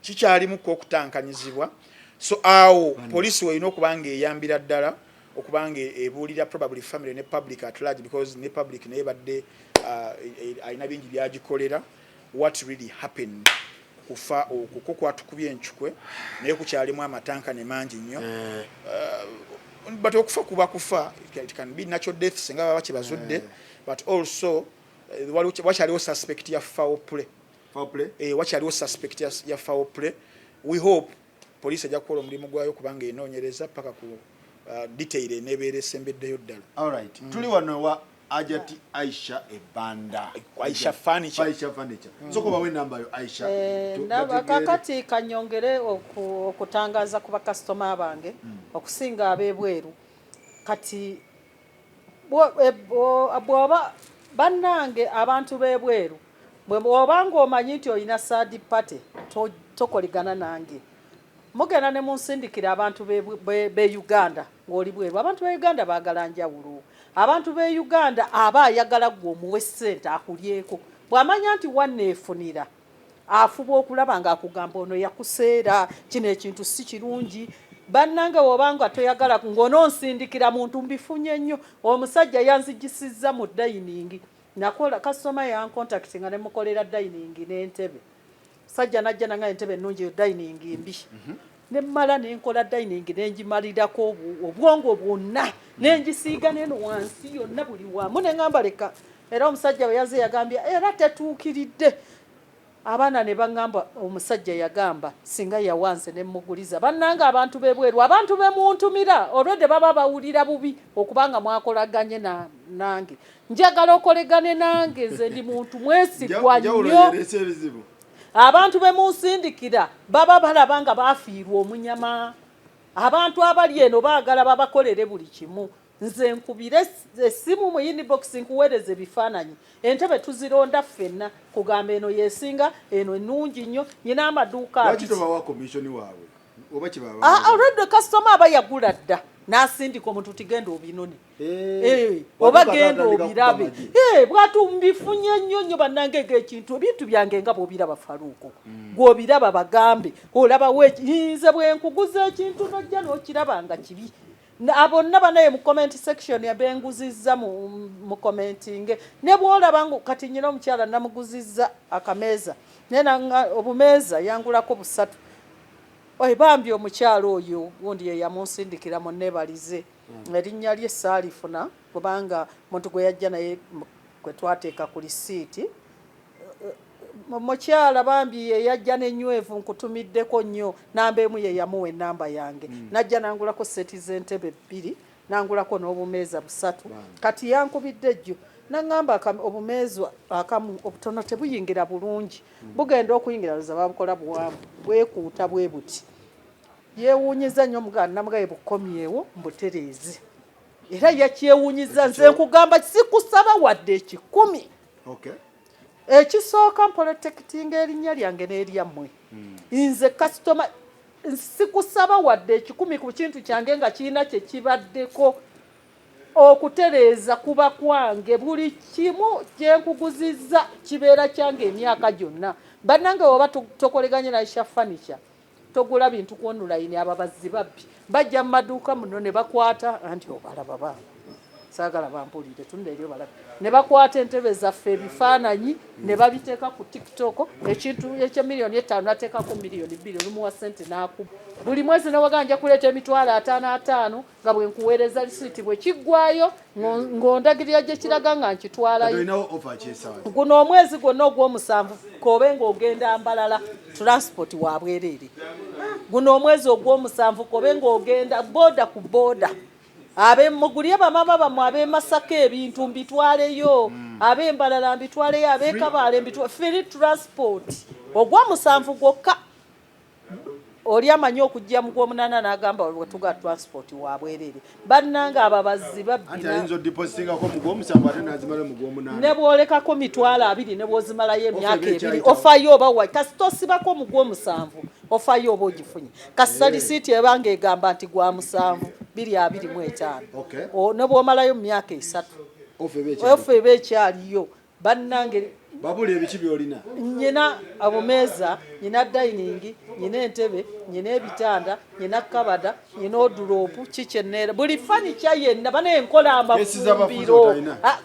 kikyalimuko okutankanyizibwa so awo poliisi weerina okuba nga eyambira ddala okuba nga ebuulira probably family ne public at large because ne public naye badde alina bingi byagikolera what really happened kufa okuko kwatukubye enchukwe naye kukyalimu amatanka ne mangi nnyo but okufa kuba kufa it can be natural death singa baba kibazudde but also wakyaliwo suspect ya foul play wakyaliwo suspect ya foul play. We hope police ejja kukola omulimu gwayo kubanga enoonyereza paka ku detail enebeera esembeddeyo ddala. Alright. Tuli wano wa Ajati Aisha Ebanda. Aisha Furniture. Soko bawe namba yo Aisha. Kakati kanyongere okutangaza ku bakasitoma abange okusinga abebweru. Kati bwoba bannange abantu bebweru bwobanga omanyi nti olina third party tokoligana nange. Mugenda ne munsindikira abantu be Uganda ng'oli bweru. Abantu be Uganda baagala njawulo. Abantu be Uganda aba ayagala gwe omuwe ssente akulyeko. Bw'amanya nti wanneefunira afuba okulaba ng'akugamba ono yakuseera kino ekintu si kirungi. Bannange wobanga toyagala ng'onoonsindikira muntu mbifunye nnyo. Omusajja yanzigisizza mu dining. Nakola customer yan contact nga ne mukolera dining n'entebe. Sajja najja nanga entebe ennungi dining mbi. Nemmala nenkola dining nengimalirako obwongo bwonna nengisiiga neno wansi yonna buli wamu nengamba leka. Era omusajja we yaze yagambya era tetuukiridde. Abaana ne bangamba omusajja yagamba singa yawanze ne muguliza. Bannanga abantu bebweru abantu bemuntumira olwedde baba bawulira bubi okubanga mwakolaganye nange. Njagala okolegane nange nze ndi muntu mwesigwa nnyo. Abantu bemusindikira baba balabanga bafiirwa omunyama. Abantu abali eno baagala babakolere buli kimu. Nze nkubire essimu mu inbox nkuweereze bifaananyi. Entebe tuzironda ffenna kugamba eno yesinga eno ennungi nnyo nyina amaduuka lwaki tobawa commission waabwe oba kibaba already customer aba yagula dda n'asindika omuntu tigenda obinone oba genda obirabe bwatu mbifunye nnyo bannange ekintu ebintu byange nga bw'obiraba Faruuko gw'obiraba bagambe olaba nze bwe nkuguza ekintu nojja n'okiraba nga kibi. Abonna banaye mu comment section yabenguzizza mu commenting ne bwolaba ngo kati nyina omukyala namuguzizza akameeza nena obumeeza yangulako busatu. Bambi omukyala oyo gundi ye yamunsindikira mu nebalize erinnya lye Saalifuna kubanga muntu gwe yajja naye kwe twateeka ku lisiiti. Mukyala bambi ye yajja n'enywevu nkutumiddeko nnyo namba emu ye yamuwa ennamba yange. Najja nangulako seti z'entebe 2 nangulako n'obumeeza 3 kati yankubidde jjo nangamba obumeeza akamu obutono tebuyingira bulungi bugenda okuyingira luza babukola buwanvu bwekuuta bwe buti. Yeewuunyiza nnyo muganda namugaye bukomyewo mbutereeze era yakyewuunyiza nze nkugamba sikusaba wadde 10. ekisooka protecting erinnya lyange n'eryammwe nze customer sikusaba wadde 10 ku kintu kyange nga kirina kye kibaddeko okutereeza kuba kwange buli kimu kyenkuguzizza kibeera kyange emyaka gyonna bannange oba tokoleganye na Aisha Furniture togula bintu ku online ababazzi babbi bajja mu maduuka muno ne bakwata anti obalaba baba saagala bampulire tundeeryo balaba ne bakwata entebe zaffe ebifaananyi ne babiteeka ku TikTok ekintu ekya miliyoni 5 ateekako miliyoni 2 olumu wa sente n'akuba buli mwezi nawaganja kuleeta emitwalo 5 nga bwe nkuweereza lisiiti bwe kiggwayo ng'ondagirira gye kiraga nga nkitwalayo guno omwezi gwonna ogw'omusanvu kobe ng'ogenda Mbalala transport wa bwereere guno omwezi ogw'omusanvu kobe ng'ogenda booda ku booda mugulye bamama bamwe Masaka ebintu mbitwaleyo Mbalala mbitwaleyo Kabale mbitwale free transport ogw'omusanvu gwokka oli amanyi okujja mu gw'omunana n'agamba wetuga transport wa bwereere bannanga ababazzi babbina ne bwolekako mitwalo 2 ne bwozimalayo emyaka 2 ofayo oba wa kasitosibako mu gw'omusanvu ofayo oba ogifunye kasalisiti ebanga egamba nti gwa musanvu 225 ne bwomalayo mu myaka 3 ofe ebe ekyaliyo bannange babuli ebiki byolina nyina abumeeza nyina dining nyina entebe nyina ebitanda nyina kabada nyina oduropu kichenera buli furniture yenna bane enkola amafumbiro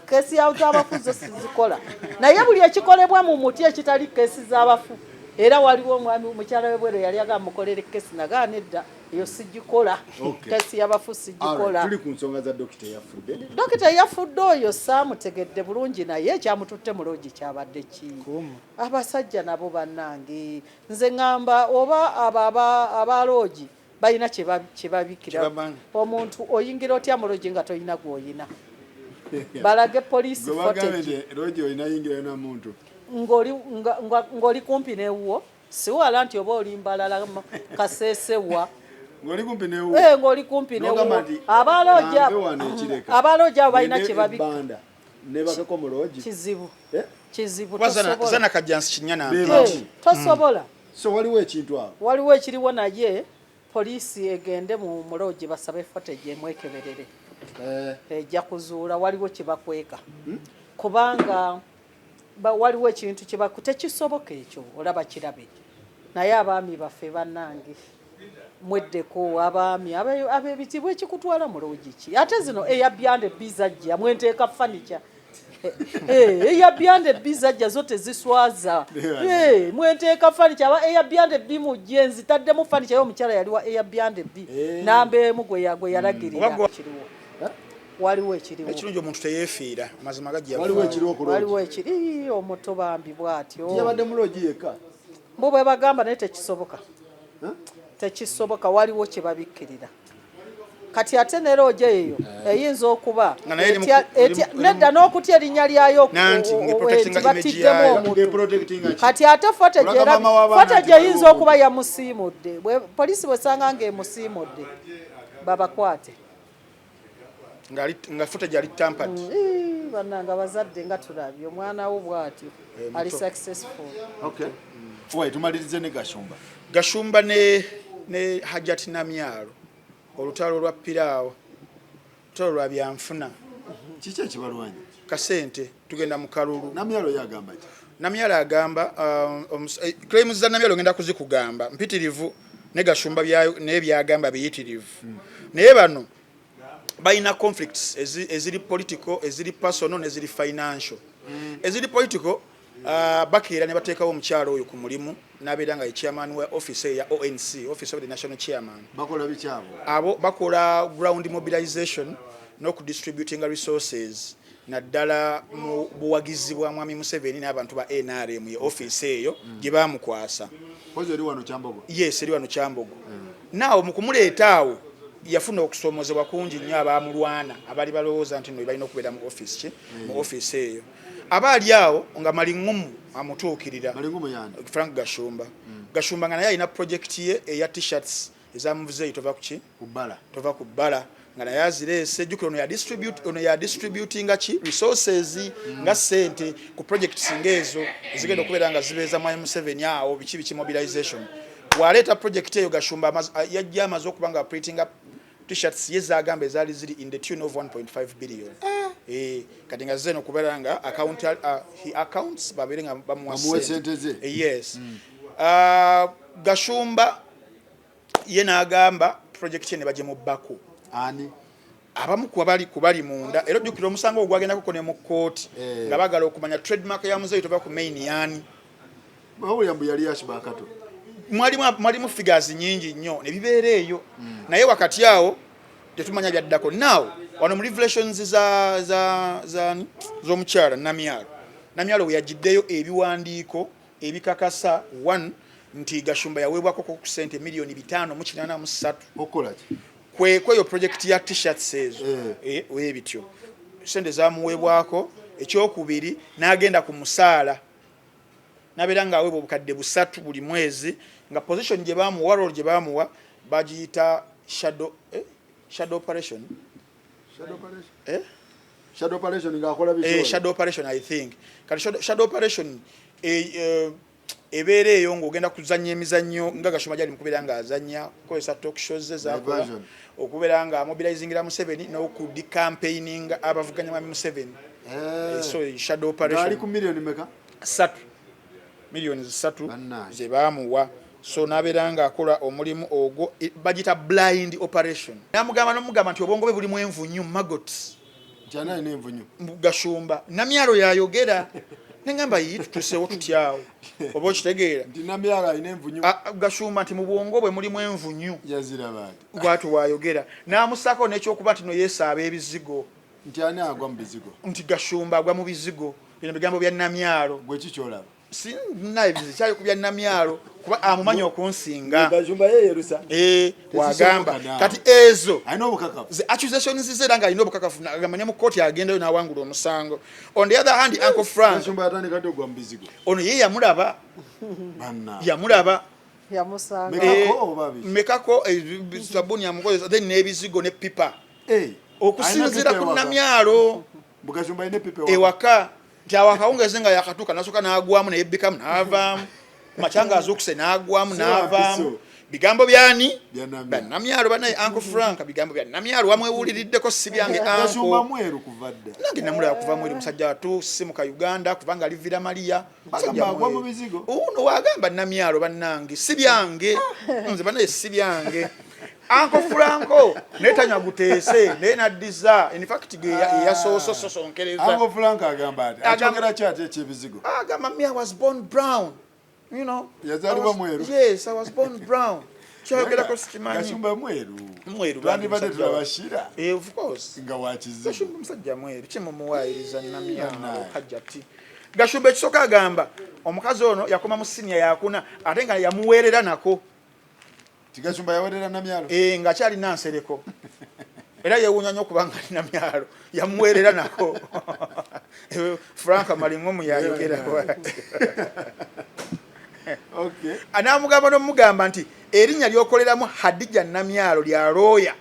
kesi ya abafuzo sizikola naye buli ekikolebwa mu muti ekitali kesi z'abafu era waliwo omwami mukyala webwero yali agamukolera kesi naganedda iyo sijikola kesi y'abafu sijikola tuli ku nsonga za dokita yafudde oyo saamutegedde bulungi naye kyamututte mu loogi kyabadde ki abasajja nabo bannange nze ngamba oba abaloogi balina kye babikira omuntu oyingira otya mu loogi nga toyina gw'oyina balage poliisi ng'oli kumpi n'ewuwo siwala nti oba oli Mbalala Kaseesewa ng'oli kumpi n'ewuwo abalooja abo balina kye babikira kizibu tosobola so waliwo ekintu awo waliwo ekiriwo naye poliisi egende mu muloogi basabe footage emwekeberere ejja kuzuula waliwo kye bakweka kubanga waliwo ekintu tekisoboka ekyo olaba kirabe naye abaami baffe bannange mweddeko abaami ab'ebitibwa ekikutwala mu loogi ki ate zino eyabyande bizajja mwenteeka furniture eyabyande bizajja zo teziswaza mwenteeka furniture aba eyabyande bimujje nzitaddemu furniture y'omukyala yaliwa eyabyande namba emu gwe yalagirira waliwo ekiriwo ekirungi omuntu teyeefiira amazima gajja waliwo ekiri omuto bambi bw'atyo yabadde mu loogi yekka bo bwe bagamba naye tekisoboka waliwo kye babikkirira kati ate ne loogi eyo eyinza okuba nedda n'okutya erinnya lyayo batiddemu omuntu kati ate footage eyinza okuba yamusiimudde poliisi bwesanga ng'emusiimudde babakwate nga footage ali tampered bannanga bazadde nga tulabye omwana wo bw'atyo ali successful tumalirize ne Gashumba ne Hajati Namyalo olutalo lwa Piraawo olutalo lwa byanfuna kiki ekibalwanya kasente tugenda mu kalulu Namyalo yagamba ki Namyalo agamba claims za Namyalo ngenda kuzikugamba mpitirivu ne Gashumba byagamba biyitirivu naye bano balina conflicts eziri political eziri personal eziri financial eziri political bakeera ne bateekawo omukyalo oyo ku mulimu n'abeera nga ye chairman wa office ya ONC office of the national chairman bakola bikyabo abo bakola ground mobilization n'okudistributing resources naddala mu buwagizi bwa mwami Museveni n'abantu ba NRM ye office eyo gye bamukwasa eri wano Kyambogo yes eri wano Kyambogo naawo mu kumuleeta awo yafuna okusomozebwa kungi nnyo abamulwana abali balowooza nti no balina okubeera mu office mu office eyo abaali awo nga Malingumu amutuukirira Frank Gashumba nga naye alina project ye eya t-shirts ezamuvuzeeyi tova ku bbala nga naye azirese jjukira ono ya distributinga ki resources nga sente ku projects ngezo zigenda okubeera nga zibeeza mu M7 awo biki mobilization waleeta project eyo Gashumba yajja amaze okuba nga printing up t-shirts yezagamba ezaali ziri in the tune of 1.5 billion kati nga zeno kubeera nga accounts babeere nga bamuwa sente ze yes Gashumba ye n'agamba project ne baje mu bako ani abamu kubali munda era jjukira omusango ogwagenda kukone mu kooti nga bagala okumanya trademark ya muzeeyi tova ku main yani William yali yashibakato mwalimu figures nyingi nnyo ne bibeera eyo naye wakati awo tetumanya byaddako now wano mu revelations z'omukyala Namyalo we yagiddeyo ebiwandiiko ebikakasa 1 nti Gashumba yaweebwako ku sente milioni 583 okolaki kweyo project ya t-shirts ezo webityo sente zamuweebwako ekyokubiri n'agenda ku musaala nabeera nga aweebwa obukadde 3 buli mwezi nga position gye bamuwa role gye bamuwa bagiyita shadow operation shadow operation ngakola biso shadow operation I think kati shadow operation ebeere eyo ng'ogenda kuzannya emizannyo nga Gashumba gyali mukubeera nga azannya kozesa talk shows zakola okubeera nga mobilizingira mu 7 n'okudi campaigning abavuganya mu 7 so shadow operation ali ku milioni meka 3 milioni 3 ze bamuwa so nabeera nga akola omulimu ogwo bagita blind operation namugamba nti obwongo bwe buli mu envunyu maggot jana ine envunyu Gashumba Namyalo yayogera nengamba yitusewo tutyawo oba okitegeera ndi Namyalo ine envunyu Gashumba nti mu bwongo bwe mulimu envunyu yazira baati bwatu wayogera namusako n'ekyokuba tino yeesaba ebizigo nti ani agwa mu bizigo nti Gashumba agwa mu bizigo bino bigambo bya Namyalo gwe kikyolaba naye bizikyali ku bya Namyalo kuba amumanyi okunsinga Gashumba yeyerusa wagamba kati ezo alina obukakafu the accusations zera nga alina obukakafu agamba ne mu kooti agendayo n'awangula omusango on the other hand Uncle Frank Gashumba atandikadde ogwa mu bizigo ono ye yamulaba yamusanga mekako sabuni yamukozesa then n'ebizigo ne pipa okusinzira ku Namyalo Gashumba ine pipa ewaka awakawungeze nga yakatuuka nasooka n'agwamu neyebbikamu n'avaamu machanga azokuse n'agwamu n'avaamu bigambo byani Namyalo banaye Uncle Frank bigambo bya Namyalo wamwewuliriddeko si byange Gashumba mweru kuvadde nange namulaba kuva mweri musajja watu simu ka Uganda kubanga alivira Maria agwa mu bizigo uno wagamba Namyalo bannange si byange nze banaye si byange Uncle Franco netanya guteese nenaddiza in fact yasososonkereza Uncle Frank agamba ati achogera kyate ekibizigo agamba me I was born brown you know yazaliwa mweru yes I was born brown kyogera ko sikimanyi Gashumba mweru bandi bade tulabashira of course nga wakizigo Gashumba musajja mweru kimumuwairiza Namyalo hajjati Gashumba ekisoka agamba omukazi ono yakoma mu senior yakuna ate nga yamuweerera nako Gashumba yawerera Namyalo nga kyali nansereko era yewunya nnyo kubanga Namyalo yamuweerera nako Frank Malingomu yayogera okay anamugamba n'omugamba nti erinnya lyokoleramu Hadija Namyalo lya looya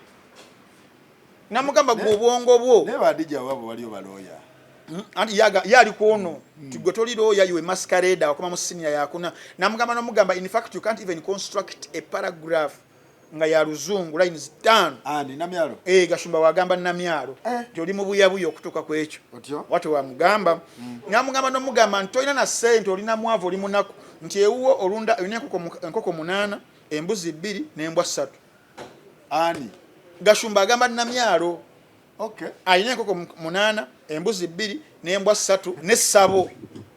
namugamba gw'obwongo bwo ne Hadija wabo waliyo balooya anti yali kuono tigwe toli looya iwe masquerade wakoma mu senior yakuna namugamba n'omugamba in fact you can't even construct a paragraph nga ya luzungu lines 5 ani Namyalo Gashumba wagamba Namyalo joli mu buyabuyo okutuka ku ekyo watu wamugamba namugamba n'omugamba nti olina na sente olina mwavu oli munaku nti ewuwo olunda olina enkoko 8 embuzi 2 n'embwa 3 ani Gashumba agamba Namyalo okay alina enkoko 8 embuzi 2 n'embwa 3 n'essabo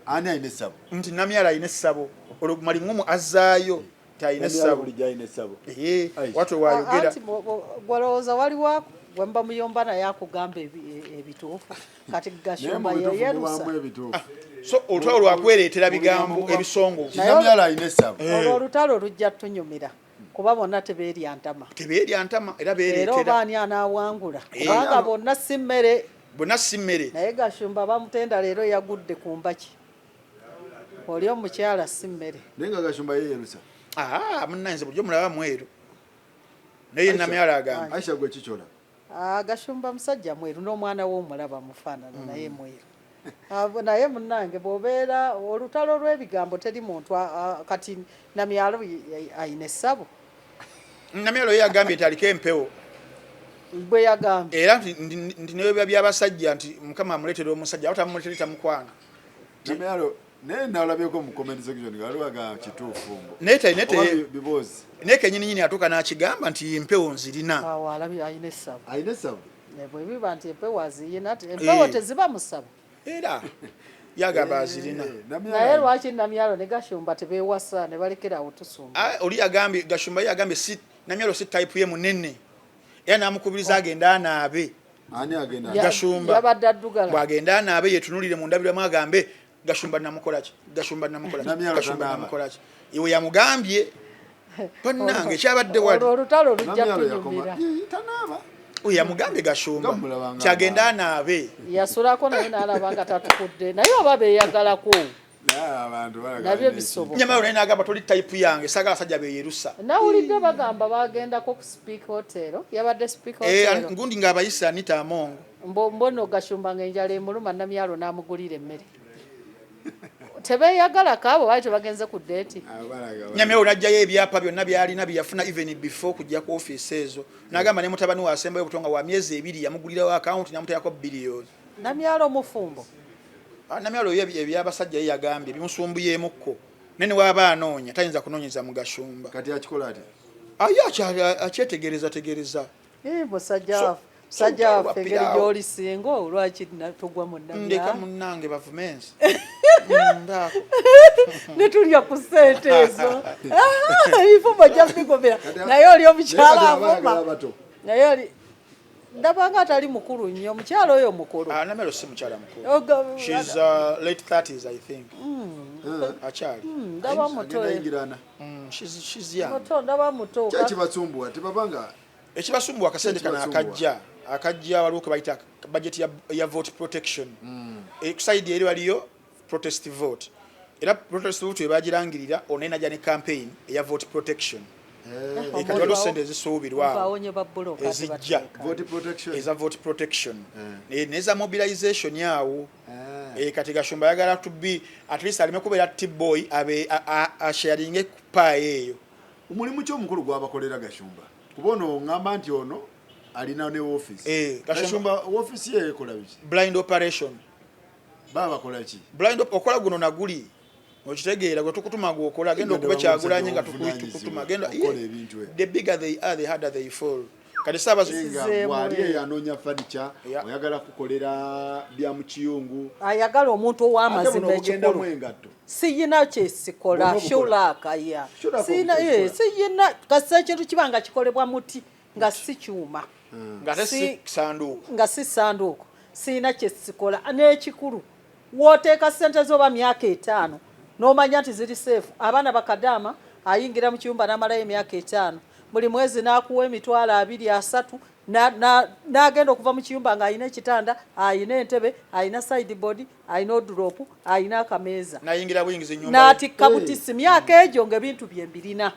ani alina essabo nti Namyalo alina essabo Malingomu azaayo tayina essabo watu wayogera gwalowooza waliwo gwemba muyomba naye akugamba ebituufu kati Gashumba yeyerusa so olutalo lwakwereetera bigambo ebisongo Namyalo alina essabo olwo olutalo lujja tunyumira kuba bonna tebeerya ntama era beereetera obaani anaawangula kubanga bonna si mmere naye Gashumba bamutenda leero yagudde ku mbaki oli omukyala si mmere naye nga Gashumba yeyerusa munnanze bulijjo mulaba mweru naye Namyalo agamba Aisha gwe kichola Gashumba musajja mweru n'omwana w'omulaba mufaanana naye mweru. Naye munnange bw'obeera olutalo lw'ebigambo teri muntu kati Namyalo ayina essabo. Namyalo yagambye nti aliko empewo. Bwe yagambye. Era nti nebyo by'abasajja nti Mukama amuleetera omusajja atamuleetera tamukwana. Namyalo naye nalabyeko mu comment section galiwaga kituufu. Bibozi. Naye kenyini nyini atuuka n'akigamba nti empewo nzirina. Alabi ayina essabo. Ayina essabo. Bwe biba nti empewo aziyina empewo teziba mu ssabo. Era yagamba azirina. Naye lwaki Namyalo ne Gashumba tebeewasa ne balekerawo tusumba. Oli yagambye Gashumba yagambye si Namyalo si type ye munene. Era n'amukubiriza agenda anaabe. Ani agenda? Gashumba. Yabadde addugala. Bw'agenda anaabe yetunulire mu ndabiramu agambe Gashumba namukola ki? Gashumba namukola ki? Gashumba namukola ki? Iwe yamugambye. Bannange kyabadde wali. Olutalo lujja kunyumira. Tanaaba. Oyo yamugambye Gashumba. Kyagenda anaabe. Yasulako naye n'alaba nga tatukudde. Naye oba beeyagalako. Nabyo bisoboka. Nyamalo naye n'agamba toli type yange sagala sajja beeyerusa. Nawulidde bagamba bagendako ku Speak Hotel. Yabadde Speak Hotel. Ngundi ng'abayisa Anita Amongo. Mbono Gashumba ng'enjala emuluma Namyalo n'amugulira emmere. Tebeeyagala kaabo baali tebagenze ku deeti. Nyamyalo n'aggyayo ebyapa byonna byalina byeyafuna even before kujja ku ofiisi ezo. N'agamba ne mutabani wa asembayo obutonga wa myezi 2 yamugulirawo akawunti n'amutayako biliyoni. Namyalo mufumbo. Namyalo ebyabasajja yagambye bimusumbuyemukko. Nene waba anoonya tayinza kunoonyeza mu Gashumba. Kati akikola ati? Akyetegereza tegereza. Musajja waffe engeri gy'oli singa olwaki tugwa mu Namyalo. Ndeka munnange bavumenzi. Ne tulya ku ssente ezo. Ebifumbo gya bigobera. Naye oli omukyala avuma. Naye oli ndabanga atali mukulu nnyo. Omukyala oyo mukulu. Namyalo si mukyala mukulu. She's late 30s, I think. Akyali. Ndaba muto. She's young. Muto ndaba muto. Kyekibasumbuwa tebabanga. Ekibasumbuwa akasente kana akajja waliwo ke bayita budget ya vote protection. Ekusaidi eri waliyo protest vote. Era protest vote ebagirangirira onena jani campaign ya vote protection. Kati waliwo sente ezisuubirwa ezijja eza vote protection. Neza mobilization yawo. Kati Gashumba yagala to be at least alime kubeera T-boy abe asharinge kupa eyo. Omulimu ky'omukulu gwabakolera Gashumba. Kubono ngamba nti ono alina ne office. Gashumba office ye ekola biki? Blind operation. Baba kola ki? Blind okola guno naguli. Okitegeera gwe tukutuma gwokola agenda okuba kyagulanye nga tukutuma agenda. The bigger they are, the harder they fall. Kati saba wali anonya furniture oyagala kukolera bya mu kiyungu. Ayagala omuntu ow'amazima ekikulu. Siyina kyesikola shulaka ya. Siyina kasa ekintu kibanga kikolebwa muti nga si kyuma. Nga si sanduuko. Siyina kyesikola n'ekikulu. Wooteeka ssente z'oba myaka 5 n'omanya nti ziri safe. Abaana bakadama ayingira mu kiyumba n'amalayo emyaka 5. Buli mwezi n'akuwa emitwalo 2-3 n'agenda okuva mu kiyumba ng'ayina ekitanda, ayina entebe, ayina sideboard, ayina odropu, ayina akameeza. N'ayingira buyingiza ennyumba. N'atikka butisi myaka egyo ng'ebintu bye mbirina.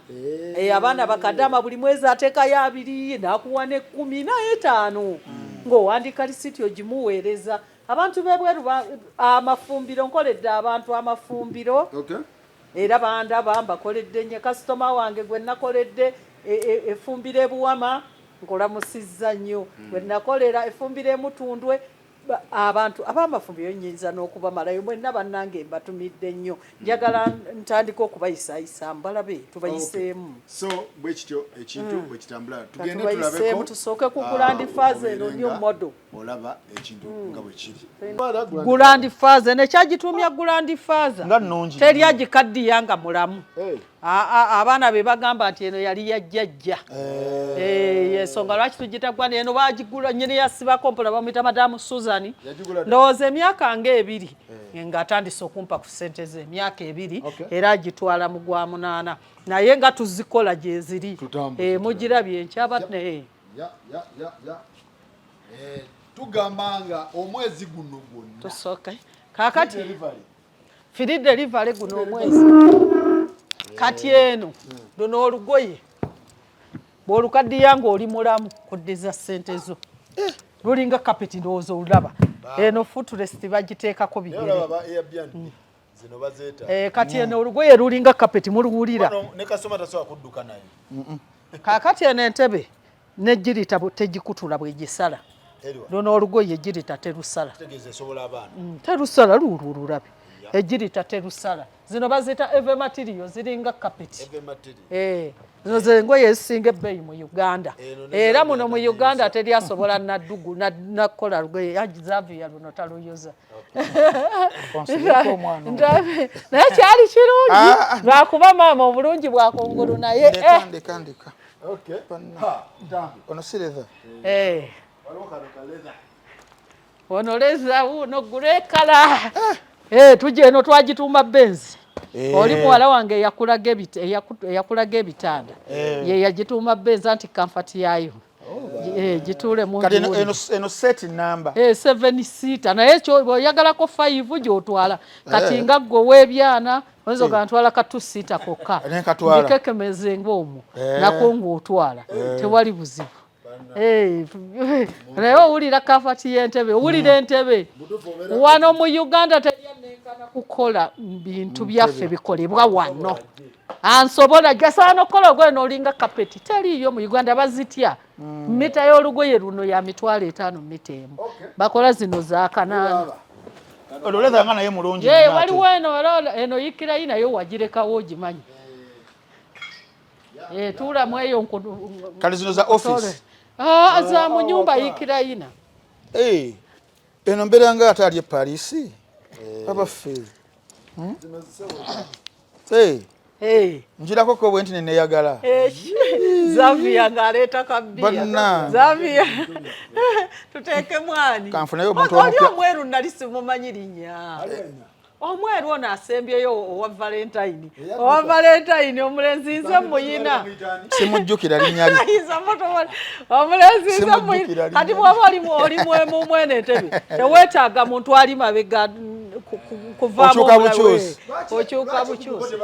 Abaana bakadama buli mwezi ateekayo 2 n'akuwa ne 10 naye 5. Ng'owandiika lisiti ogimuweereza. Abantu b'ebweru amafumbiro nkoledde abantu amafumbiro. Era bandaba mbakoledde nnyo kasitoma wange gwe nakoledde efumbire buwama nkola musizza nnyo gwe nakolera efumbire mutundwe abantu abamafumbiro nyinza n'okubamalayo mwenna bannange mbatumidde nnyo njagala ntandika okubayisayisa mbalabe tubayiseemu. So bwe kityo ekintu bwe kitambula tugende tulabeko tusooke ku Grand Faze eno new model olaba ekintu nga bwe kiri. Grand Faze nekyagitumya Grand Faze teri agikaddiya nga mulamu. Abaana be bagamba nti eno yali yajjajja. Ensonga lwaki tugitagwa eno bagigula nyine yasibako mpola bamuyita Madamu Susan. Ndowooza emyaka nga 2 ng'atandise okumpa ku ssente ze emyaka 2 era agitwala mu gwa 8 naye nga tuzikola gye ziri. Mugirabye nkyaba tugambanga omwezi guno gwonna tusooke kakati free delivery guno omwezi kati eno dono olugoye bw'olukaddiya ng'oli mulamu kuddiza ssente zo lulinga carpet ndowooza olulaba eno footrest bagiteekako bigere zino bazeeta kati eno olugoye lulinga carpet muluwulira ne kasoma tasobola kudduka naye kaakati eno entebe nejjirita tegikutula bwegisala luno olugoye ejjirita terusala terusala luululabe ejjirita terusala zino bazita eve material ziringa carpet zino zengoye ezisinga ebbeeyi mu Uganda era muno mu Uganda teryasobola naddugu nakola lugoye Xavier luno taluyoza naye kyali kirungi lwakuba maama obulungi bwakungulu naye ono leza uno gulekala tujja eno twagituuma benzi oli muwala wange eyakulaga ebitanda ye yagituuma benzi anti kamfati yayo gituule mu eno set number 7 seater naye kyo boyagalako 5 gyotwala kati nga gwe webyana oyinza ogantwala ka 2 seater kokka ndikekemeze ng'omwo nako ng'otwala tewali buzibu naye owulira kafati y'entebe owulira entebe wano mu Uganda teryanenkana kukola bintu byaffe bikolebwa wano ansobola gasaana okukola ogweno olinga kapeti teriiyo mu Uganda bazitya mita y'olugoye luno ya 5 mita emu bakola zino za 8 ololeza nga naye mulungi waliwo eno yikirayi nayo wagirekawo ogimanyi tuulamu eyo kale zino za office za mu nyumba yikirayina eno mbeera nga ate ali e Paris abaffe njirako ko bwenti neneyagala Xavier ng'aleeta kabbiya Xavier tuteeke mwani kanfunayo omuntu omweru nali simumanyi linnya omweru ono asembyeyo owa Valentine omulenzi nze muyina simujjukira linnya lye omulenzi nze muyina kati bw'oba oli mwene entebe teweetaaga muntu ali mabega kuvaamu okyuka bukyusi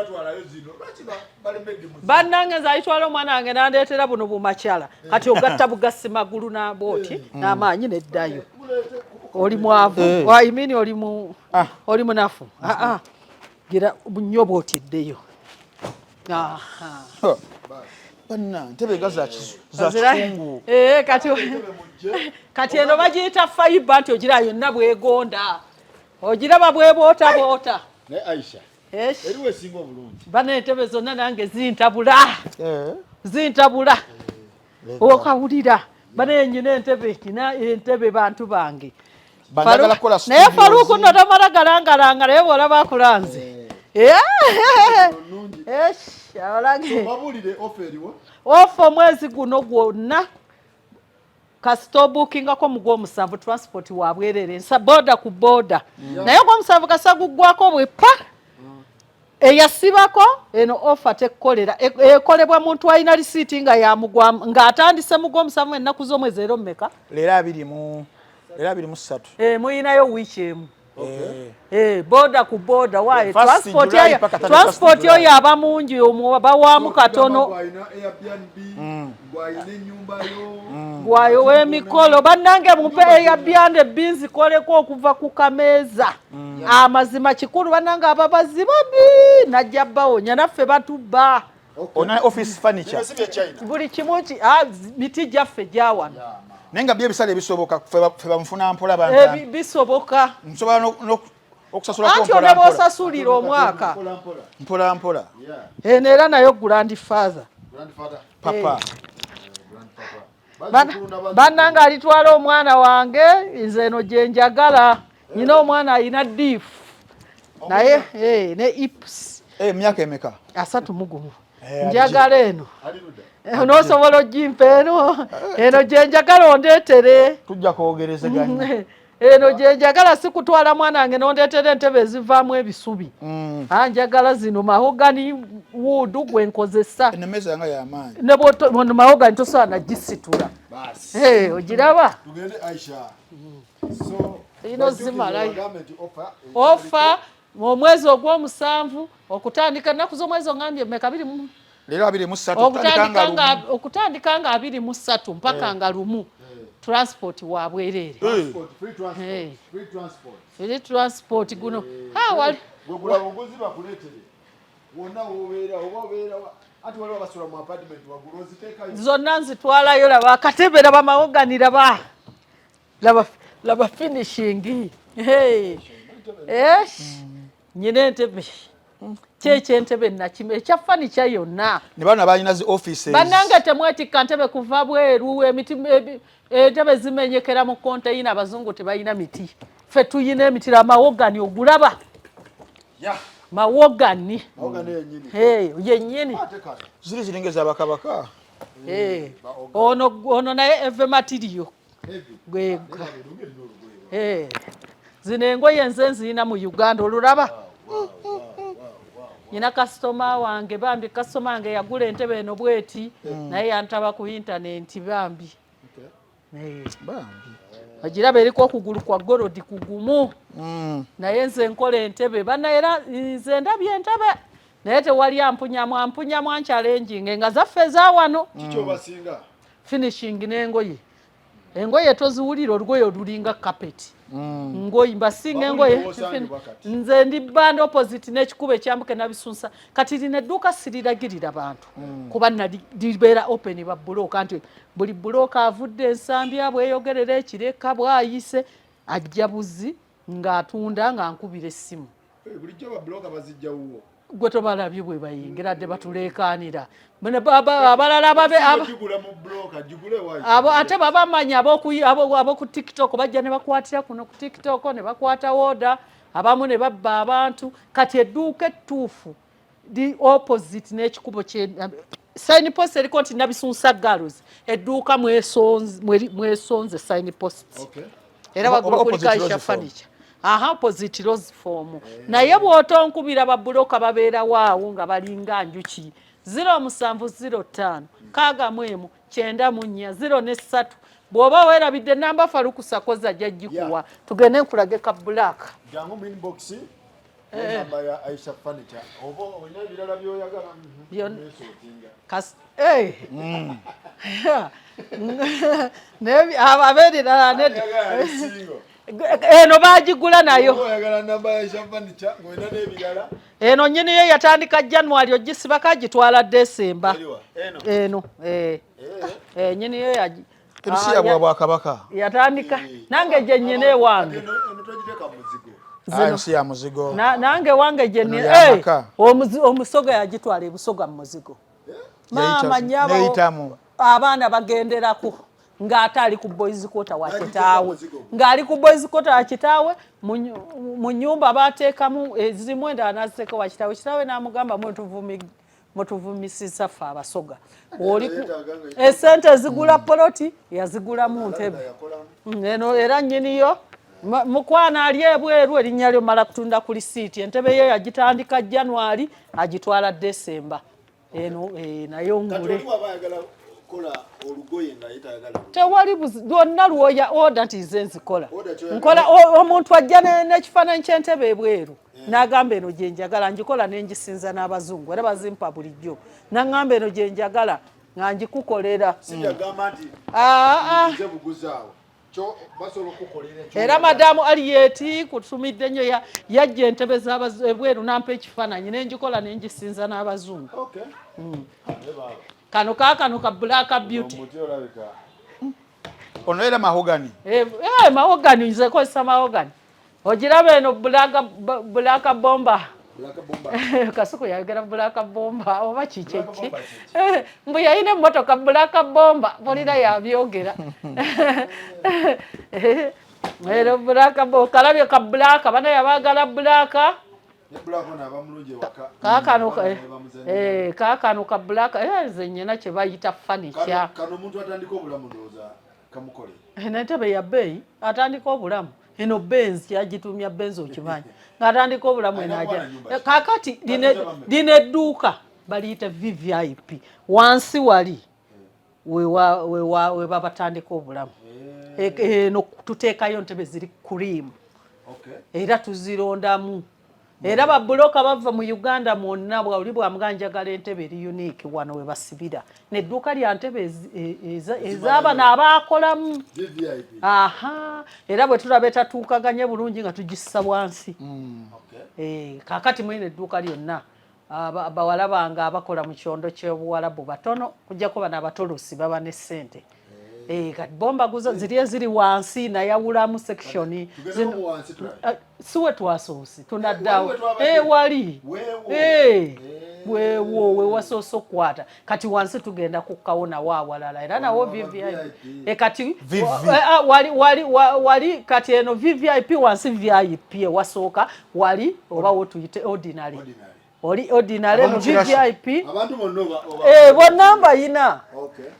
bannange nze alitwala omwana wange nandeetera buno bumakyala kati ogatta bugasi magulu n'abooti n'amaanyi neddayo oli mwavu waimini oli munafu gira nnyo bw'otiddeyo banna ntebe ga za kikungu kati eno bagiyita fiber nti ogira yonna bwegonda ogiraba bwebootaboota naye Aisha eriwe singa obulungi bana entebe zonna nange zintabula okawulira bana yenyina entebe bantu bange naye Faruku nno tamala galangalanga naye bw'olaba akulanze ofa omwezi guno gwonna kasita obuukingako mu gw'omusanvu transport wa bwerere boda ku boda naye ogw'omusanvu kasa guggwako bwepa eyasibako eno ofa tekkolera ekolebwa muntu alina lisiiti nga yamugwamu ng'atandise mu gw'omusanvu ennaku z'omwezi era mmeka leero 23 muyinayo wiiki emu boda ku boda waaye transport yo yaba mungi bawaamu katono gwayo w'emikolo bannange mumpe Airbnb nzikoleko okuva ku kameeza amazima kikulu bannange ababazi babi najja bawonya naffe batubba ona office furniture buli kimu miti gyaffe gyawano nenga bye bisale bisoboka fe bamfuna mpola bantu bisoboka nsobola okusasula ko mpola mpola osasulira omwaka mpola era nayo grandfather papa bannanga alitwala omwana wange nze eno gye njagala nyina omwana alina diff naye ne ips myaka emeka 31 njagala eno n'osobola ogimpa eno gye njagala ondeetere tujja kwogerezeganya eno gye njagala si kutwala mwana wange n'ondeetera entebe ezivaamu ebisubi njagala zino mahogani wuudu gwe nkozesa enemeza yanga y'amaanyi ne mahogani tosobola nagisitula ogiraba ino zimalayo ofa omwezi ogw'omusanvu okutandika ennaku z'omwezi ogambye meka 23 leero 23 okutandika nga 23 mpaka nga 1 transport wa bwerere free transport guno wali gwegula bongozi bakuletere wonna wobeera oba obeera ati waliwo basula mu apartment waggulu oziteekayo zonna nzitwalayo laba akatebe laba mawogani laba finishing nyina entebe kyentebe nakime ekyafanica yonna ne bana balina zi offices bannange temwetikka ntebe kuva bweru entebe zimenyekera mu container abazungu tebalina miti ffe tuyina emiti amawogani ogulaba mawogani yennyini ziri ziringeza bakabaka ono naye eve material zino engoye nze nzirina mu Uganda olulaba nyina kasitoma wange bambi kasitoma wange yagula entebe eno bweti naye yantaba ku internet bambi agiraba eriko okugulu kwa gorodi kugumu naye nze nkola entebe bana era nze ndabye entebe naye tewali ampunyamu anchallenging nga zaffe za wano kikyobasinga finishing engoye toziwulira olugoye olulinga carpet ngoyi mbasinga engoye nze ndi band opposite n'ekikuba ekyambuke nabisunsa kati lino edduuka siriragirira bantu kuba libeera open ba bulooka nti buli bulooka avudde ensambi abweyogerera ekireka bwayise ajja buzi ng'atunda nga nkubira essimu bulijjo ba bulooka bazijja wuwo gwe tobalabye bwe bayingira dde batuleekaanira abalala abo ate babamanya abo ku TikTok bajja ne bakwatira kuno ku TikTok ne bakwata woda abamu ne babba abantu kati edduuka ettuufu di opposite n'ekikubo sign post eriko nti Nabisunsa Girls edduuka mwesonze sign post era bagoba kulika Aisha Furniture opposite Rose Form naye bw'otonkubira babuloka babeera waawo nga balinga njuki 0705 kagamwemu 94 043 bw'oba weerabidde namba Faruku Sakoza jajjikuwa tugende nkulage ka black jangu mu inbox namba ya Aisha Furniture oba olina ebirala by'oyagala abeerera eno bagigula nayo eno nyini yo yatandika January ogisiba kagitwala December eno nyini yo Terusiya bwa kabaka yatandika nange je nyine wange ya muzigo nange wange je ni omusoga yagitwala ebusoga mu muzigo mama nyabo abaana bagenderako ng'atali ku boys quarter wa kitaawe ng'ali ku boys quarter wa kitaawe mu nyumba bateekamu ezimwenda anaziteeka wa kitaawe n'amugamba mutuvumisiza ffe abasoga oli esente zigula poloti yazigulamu ntebe eno era nnyiniyo mukwana ali ebweru erinnya lyo mala kutunda ku lisiiti entebe ye yagitandika January agitwala December eno nayo ngule tewali lwonna lwoya oda nti nze nzikola nkola omuntu ajja n'ekifaananyi ky'entebe ebweru n'agamba eno gye njagala ngikola n'engisinza n'abazungu era bazimpa bulijjo n'aŋŋamba eno gye njagala nga ngikukolera era madamu Alieti kutumidde nnyo yajja entebe z'ebweru n'ampa ekifaananyi n'engikola n'engisinza n'abazungu kano ka black beauty ono era mahogani mahogani nze kozesa mahogani ogiraba eno black bomba kasuku yayogera black bomba oba kikeki mbu yayina emmotoka black bomba polina yabyogera ero black bomba kalabye ka black bana yabagala black kakano ka black nze nyina kye bayita furniture kano omuntu atandika obulamu ndowooza kamukole entebe ya bbeeyi atandika obulamu eno Benz yagitumya Benz okimanyi ng'atandika obulamu enaja kakati lino edduuka baliyita VVIP wansi wali we babatandika obulamu eno tuteekayo ntebe ziri cream era tuzirondamu era ba buloka bava mu Uganda mwonna bwali bwamugamba njagala entebe eri unique wano we basibira n'edduuka lya ntebe ez'abaana abaakolamu aha era bwe tulaba etatuukaganye bulungi nga tugissa wansi kaakati mwine edduuka lyonna abawala bange abakola mu kyondo ky'obuwalabu batono kujjako bano abatolosi baba ne ssente kati bomba guzo ziri wansi nayawulamu section siwe twasoose tunaddawo wali wewe wasoosa okukwata kati wansi tugenda kukawona waawalala era nawo VVIP kati wali kati eno VVIP wansi VIP wasooka wali oba wotuyite ordinary oli ordinary no VIP abantu bonna bonna mbayina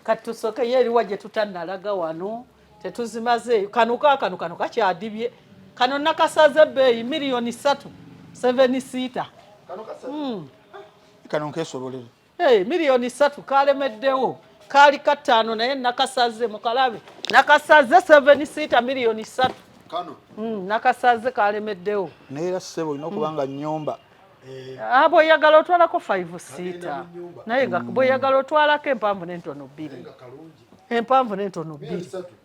kati tusooke yeri waje tutannalaga wano tetuzimaze kano kakyadibye kano nakasaze beeyi milioni 7 seater kano nkeesololere milioni 3 kalemeddewo kaali kataano naye nakasaze mukalabe nakasaze 7 seater milioni 3 kano nakasaze kalemeddewo naye era ssebo olina okubanga nnyumba bw'oyagala otwalako 5 seater naye nga bw'oyagala otwalako empanvu n'entono 2 empanvu n'entono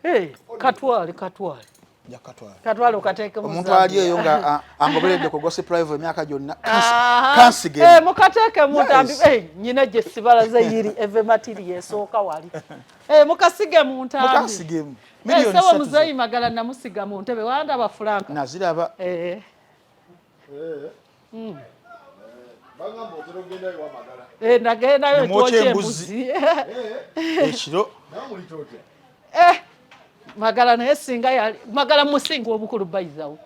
2 katwale okateekemu omuntu ali eyo nga angoberedde ku gossip live emyaka gyonna kansigemu mukateekemu ntambi nyina gye sibalaze yiri eve matiri esooka wali mukasige mu ntambi mukasigemu sewo muzeeyi magala namusiga mu ntebe wandaba Franka naziraba nagendayo twokye embuzi ekiro magala naye singa yali magala musinga obukulu bayizawo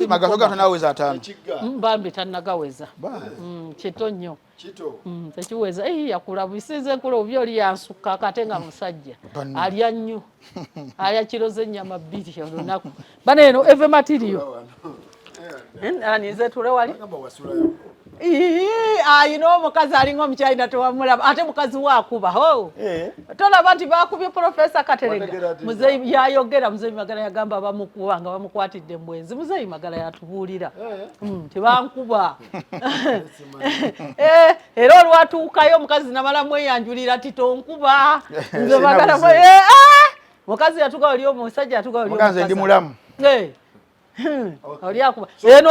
magaso gato naweza 5 mbambi tannagaweza kito nnyo tekiweza yakula bisinze enkula oby oli yansukka akate nga musajja alya nnyo alya kiro z'ennyama 2 olunaku bano eno eve matiriyo anize tule wali ayina omukazi alinga omukyalina tewamulaba ate mukazi waakuba tolaba nti bakubye Profesa Kateregga muzeeyi yayogera muzeeyi Magala yagamba bamukuba nga bamukwatidde mbwenzi muzeeyi Magala yatubuulira tebankuba era olwatuukayo omukazi namala mweyanjulira ti tonkuba nze Magala mukazi yatuga oli omusajja yatuga oli omukazi ndi mulamu oliakuba eno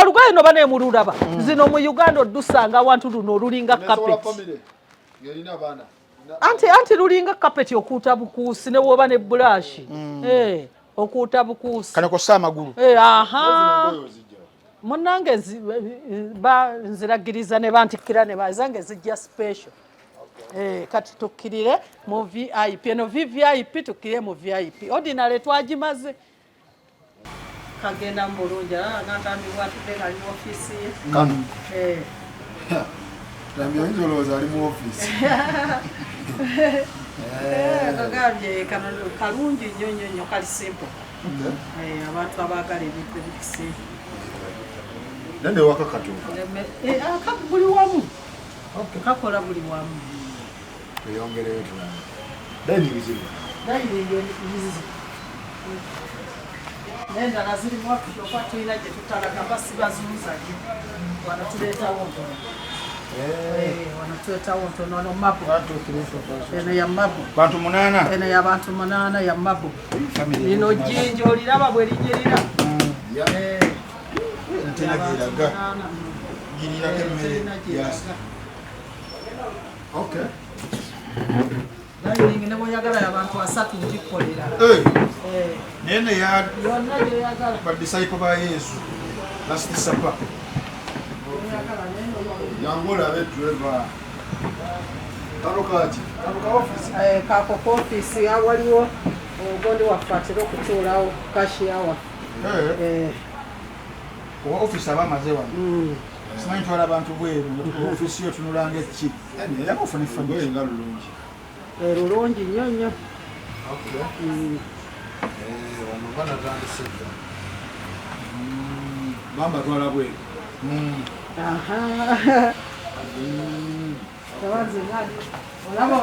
olugoye no bane mululaba zino mu Uganda odusanga awantu luno olulinga carpet anti lulinga carpet okuuta bukuusi ne woba ne brush okuuta bukuusi kana ko amagulu munange nziragiriza ne bantikira ne bazange zijja special kati tukirire mu VIP eno VVIP tukirire mu VIP ordinary twagimaze kagenda mbulungi agambibwa tudde ali mu office ye kano tambye oyinza ali mu office kagambye kano kalungi nnyo kali simple abantu abaagala ebintu ebisimple nende waka katuuka buli wamu kakola buli wamu eyongereyo tulanga dining easy nenda ziri mwapi kwa tuina je tutalaga basi bazuza je wanatuleta wonto wanatuleta wonto nono mapu watu ene ya mapu bantu munana ene ya bantu munana ya mapu lino jinjo liraba bwe lijerira ntena giraga girira kemere yes okay dining ne moyagala y'abantu 3 ndikolera nene ya ba disciple ba Yesu last supper yangola be driver tarokaji office kako office awaliwo ogondi wafatira okutuulawo kashi awa ko office abamaze wano simanyi twala abantu bweru office yo tunulanga eki ya ofune family ngalulungi lulungi nnyo wano tandisika bamba twala bweru olaba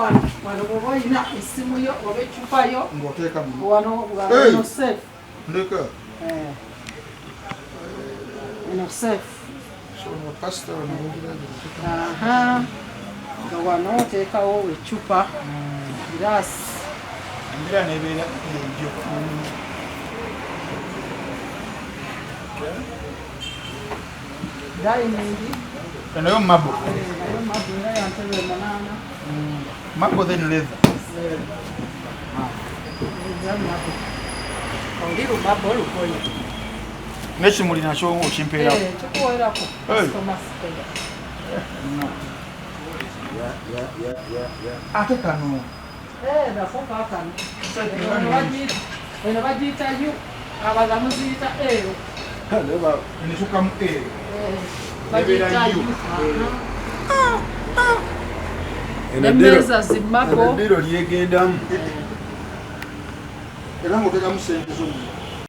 wano bwoba olina essimu yo oba ecupa yo ng'oteeka wano safe ndeka eno safe. Sono pasta wanagira. Aha. Nga wano oteekawo ecupa. Glass. Ngira nebeera ejo. Dining. Nayo mabo. Nayo mabo nga yantebe manana. Mabo then leather. Oliru mabo lukoye. N'ekimuli nakyo okimpeerako. Kikuweerako. Ate kano. Nako kaakano. Eno bagiyita yu. Abalamu ziyita eyo. Nesukamu eyo. Bagiyita yu. Emmeeza zimmako. Eddiro lyegendamu. Era ng'oteekamu sente z'omuntu.